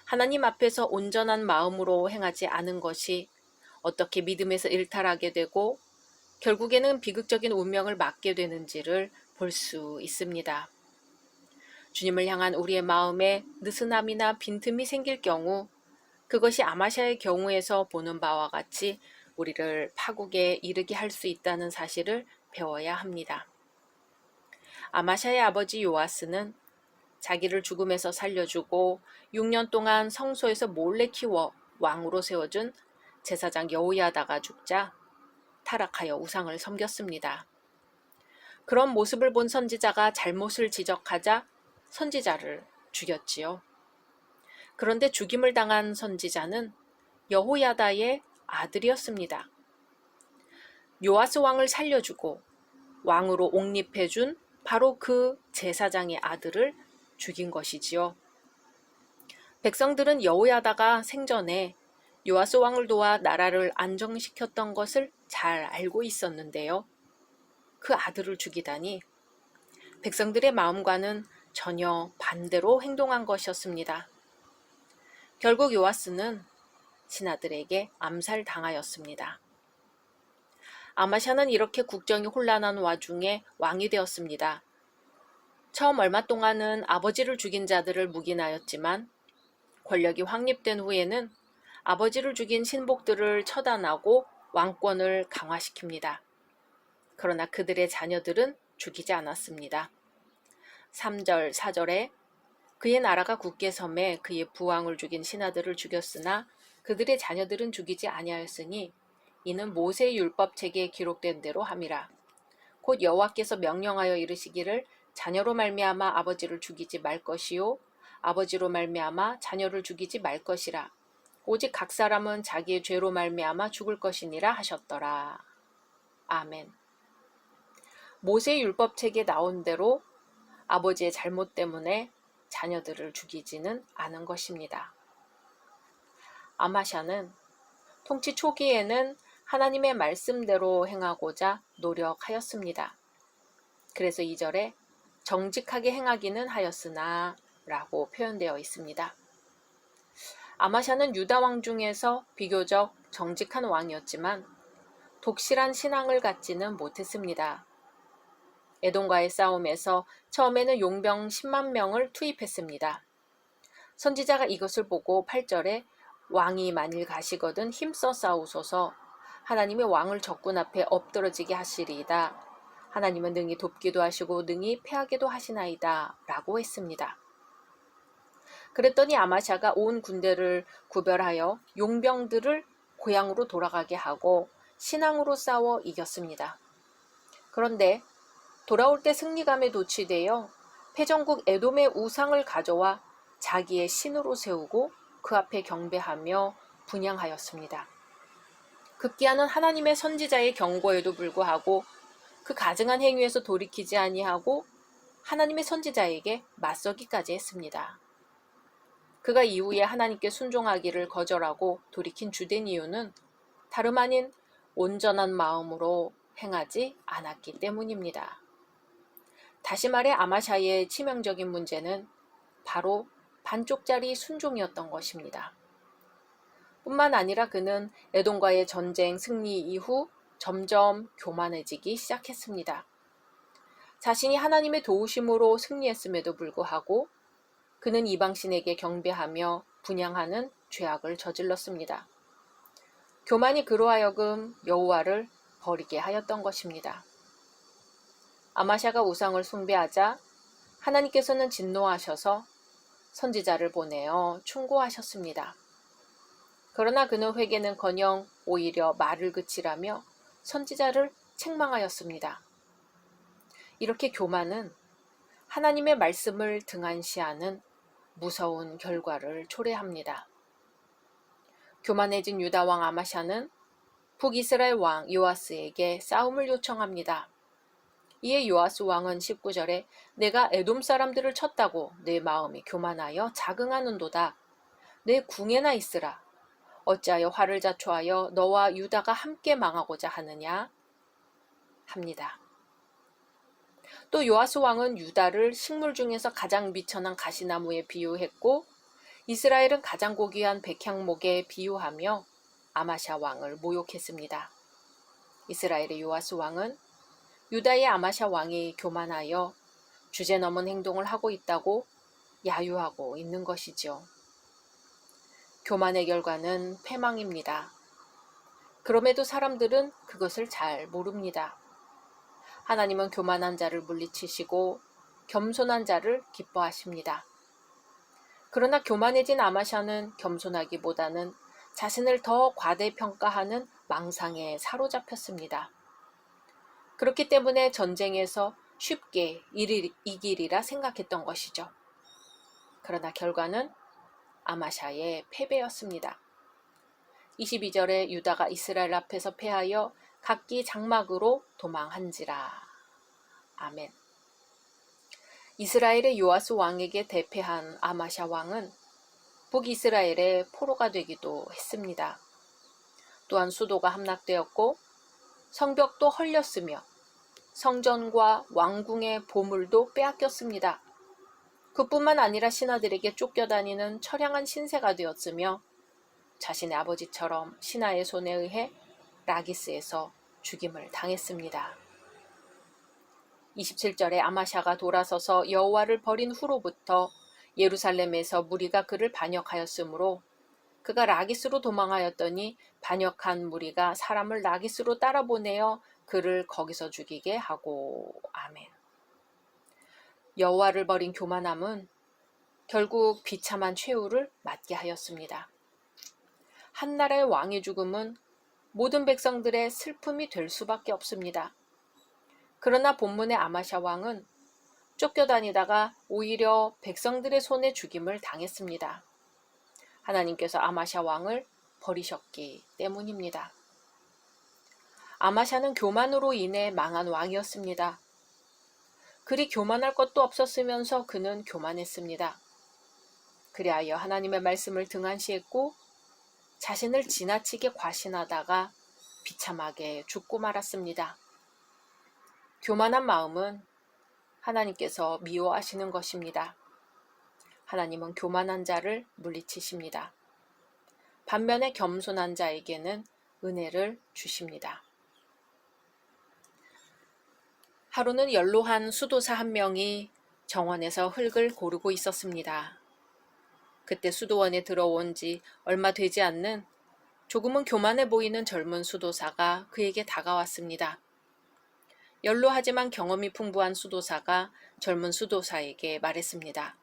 하나님 앞에서 온전한 마음으로 행하지 않은 것이 어떻게 믿음에서 일탈하게 되고 결국에는 비극적인 운명을 맞게 되는지를 볼 수 있습니다. 주님을 향한 우리의 마음에 느슨함이나 빈틈이 생길 경우 그것이 아마샤의 경우에서 보는 바와 같이 우리를 파국에 이르게 할 수 있다는 사실을 배워야 합니다. 아마샤의 아버지 요아스는 자기를 죽음에서 살려주고 6년 동안 성소에서 몰래 키워 왕으로 세워준 제사장 여호야다가 죽자 타락하여 우상을 섬겼습니다. 그런 모습을 본 선지자가 잘못을 지적하자 선지자를 죽였지요. 그런데 죽임을 당한 선지자는 여호야다의 아들이었습니다. 요아스 왕을 살려주고 왕으로 옹립해준 바로 그 제사장의 아들을 죽인 것이지요. 백성들은 여호야다가 생전에 요아스 왕을 도와 나라를 안정시켰던 것을 잘 알고 있었는데요. 그 아들을 죽이다니 백성들의 마음과는 전혀 반대로 행동한 것이었습니다. 결국 요아스는 신하들에게 암살당하였습니다. 아마샤는 이렇게 국정이 혼란한 와중에 왕이 되었습니다. 처음 얼마 동안은 아버지를 죽인 자들을 묵인하였지만 권력이 확립된 후에는 아버지를 죽인 신복들을 처단하고 왕권을 강화시킵니다. 그러나 그들의 자녀들은 죽이지 않았습니다. 3절, 4절에 그의 나라가 굳게 섬에 그의 부왕을 죽인 신하들을 죽였으나 그들의 자녀들은 죽이지 아니하였으니 이는 모세의 율법책에 기록된 대로 함이라. 곧 여호와께서 명령하여 이르시기를 자녀로 말미암아 아버지를 죽이지 말 것이요 아버지로 말미암아 자녀를 죽이지 말 것이라. 오직 각 사람은 자기의 죄로 말미암아 죽을 것이니라 하셨더라. 아멘. 모세의 율법책에 나온 대로 아버지의 잘못 때문에 자녀들을 죽이지는 않은 것입니다. 아마샤는 통치 초기에는 하나님의 말씀대로 행하고자 노력하였습니다. 그래서 2절에 정직하게 행하기는 하였으나 라고 표현되어 있습니다. 아마샤는 유다 왕 중에서 비교적 정직한 왕이었지만 독실한 신앙을 갖지는 못했습니다. 에돔과의 싸움에서 처음에는 용병 10만 명을 투입했습니다. 선지자가 이것을 보고 8절에 왕이 만일 가시거든 힘써 싸우소서 하나님의 왕을 적군 앞에 엎드러지게 하시리이다. 하나님은 능히 돕기도 하시고 능히 패하기도 하시나이다 라고 했습니다. 그랬더니 아마샤가 온 군대를 구별하여 용병들을 고향으로 돌아가게 하고 신앙으로 싸워 이겼습니다. 그런데 돌아올 때 승리감에 도취되어 패전국 에돔의 우상을 가져와 자기의 신으로 세우고 그 앞에 경배하며 분향하였습니다. 급기야는 하나님의 선지자의 경고에도 불구하고 그 가증한 행위에서 돌이키지 아니하고 하나님의 선지자에게 맞서기까지 했습니다. 그가 이후에 하나님께 순종하기를 거절하고 돌이킨 주된 이유는 다름 아닌 온전한 마음으로 행하지 않았기 때문입니다. 다시 말해 아마샤의 치명적인 문제는 바로 반쪽짜리 순종이었던 것입니다. 뿐만 아니라 그는 에돔과의 전쟁 승리 이후 점점 교만해지기 시작했습니다. 자신이 하나님의 도우심으로 승리했음에도 불구하고 그는 이방신에게 경배하며 분향하는 죄악을 저질렀습니다. 교만이 그로 하여금 여호와를 버리게 하였던 것입니다. 아마샤가 우상을 숭배하자 하나님께서는 진노하셔서 선지자를 보내어 충고하셨습니다. 그러나 그는 회개는커녕 오히려 말을 그치라며 선지자를 책망하였습니다. 이렇게 교만은 하나님의 말씀을 등한시하는 무서운 결과를 초래합니다. 교만해진 유다 왕 아마샤는 북이스라엘 왕 요아스에게 싸움을 요청합니다. 이에 요아스 왕은 19절에 내가 에돔 사람들을 쳤다고 내 마음이 교만하여 자긍하는도다. 내 궁에나 있으라. 어찌하여 화를 자초하여 너와 유다가 함께 망하고자 하느냐 합니다. 또 요아스 왕은 유다를 식물 중에서 가장 미천한 가시나무에 비유했고 이스라엘은 가장 고귀한 백향목에 비유하며 아마샤 왕을 모욕했습니다. 이스라엘의 요아스 왕은 유다의 아마샤 왕이 교만하여 주제넘은 행동을 하고 있다고 야유하고 있는 것이죠. 교만의 결과는 패망입니다. 그럼에도 사람들은 그것을 잘 모릅니다. 하나님은 교만한 자를 물리치시고 겸손한 자를 기뻐하십니다. 그러나 교만해진 아마샤는 겸손하기보다는 자신을 더 과대평가하는 망상에 사로잡혔습니다. 그렇기 때문에 전쟁에서 쉽게 이기리라 생각했던 것이죠. 그러나 결과는 아마샤의 패배였습니다. 22절에 유다가 이스라엘 앞에서 패하여 각기 장막으로 도망한지라. 아멘. 이스라엘의 요아스 왕에게 대패한 아마샤 왕은 북이스라엘의 포로가 되기도 했습니다. 또한 수도가 함락되었고 성벽도 헐렸으며 성전과 왕궁의 보물도 빼앗겼습니다. 그뿐만 아니라 신하들에게 쫓겨다니는 처량한 신세가 되었으며 자신의 아버지처럼 신하의 손에 의해 라기스에서 죽임을 당했습니다. 27절에 아마샤가 돌아서서 여호와를 버린 후로부터 예루살렘에서 무리가 그를 반역하였으므로 그가 라기스로 도망하였더니 반역한 무리가 사람을 라기스로 따라보내어 그를 거기서 죽이게 하고. 아멘. 여호와를 버린 교만함은 결국 비참한 최후를 맞게 하였습니다. 한 나라의 왕의 죽음은 모든 백성들의 슬픔이 될 수밖에 없습니다. 그러나 본문의 아마샤 왕은 쫓겨다니다가 오히려 백성들의 손에 죽임을 당했습니다. 하나님께서 아마샤 왕을 버리셨기 때문입니다. 아마샤는 교만으로 인해 망한 왕이었습니다. 그리 교만할 것도 없었으면서 그는 교만했습니다. 그리하여 하나님의 말씀을 등한시했고 자신을 지나치게 과신하다가 비참하게 죽고 말았습니다. 교만한 마음은 하나님께서 미워하시는 것입니다. 하나님은 교만한 자를 물리치십니다. 반면에 겸손한 자에게는 은혜를 주십니다. 하루는 연로한 수도사 한 명이 정원에서 흙을 고르고 있었습니다. 그때 수도원에 들어온 지 얼마 되지 않는 조금은 교만해 보이는 젊은 수도사가 그에게 다가왔습니다. 연로하지만 경험이 풍부한 수도사가 젊은 수도사에게 말했습니다.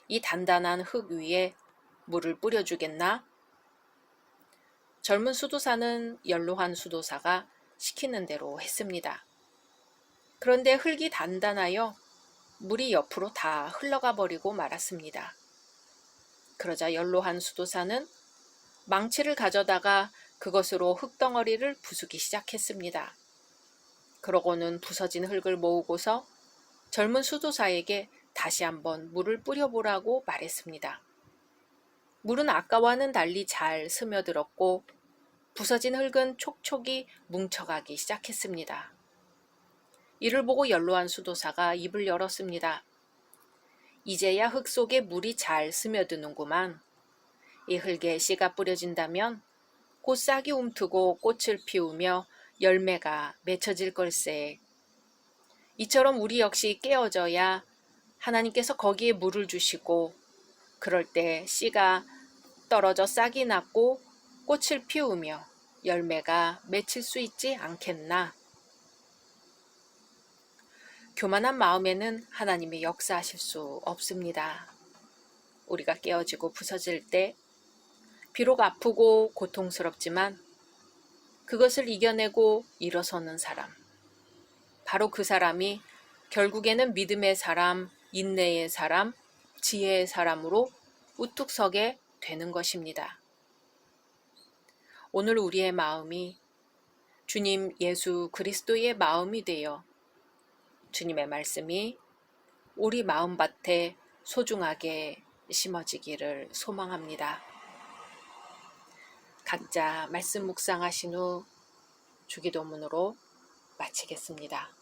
이 단단한 흙 위에 물을 뿌려주겠나? 젊은 수도사는 연로한 수도사가 시키는 대로 했습니다. 그런데 흙이 단단하여 물이 옆으로 다 흘러가 버리고 말았습니다. 그러자 연로한 수도사는 망치를 가져다가 그것으로 흙덩어리를 부수기 시작했습니다. 그러고는 부서진 흙을 모으고서 젊은 수도사에게 다시 한번 물을 뿌려보라고 말했습니다. 물은 아까와는 달리 잘 스며들었고 부서진 흙은 촉촉이 뭉쳐가기 시작했습니다. 이를 보고 연로한 수도사가 입을 열었습니다. 이제야 흙 속에 물이 잘 스며드는구만. 이 흙에 씨가 뿌려진다면 곧 싹이 움트고 꽃을 피우며 열매가 맺혀질 걸세. 이처럼 우리 역시 깨어져야 하나님께서 거기에 물을 주시고 그럴 때 씨가 떨어져 싹이 났고 꽃을 피우며 열매가 맺힐 수 있지 않겠나. 교만한 마음에는 하나님이 역사하실 수 없습니다. 우리가 깨어지고 부서질 때 비록 아프고 고통스럽지만 그것을 이겨내고 일어서는 사람, 바로 그 사람이 결국에는 믿음의 사람, 인내의 사람, 지혜의 사람으로 우뚝 서게 되는 것입니다. 오늘 우리의 마음이 주님 예수 그리스도의 마음이 되어 주님의 말씀이 우리 마음밭에 소중하게 심어지기를 소망합니다. 각자 말씀 묵상하신 후 주기도문으로 마치겠습니다.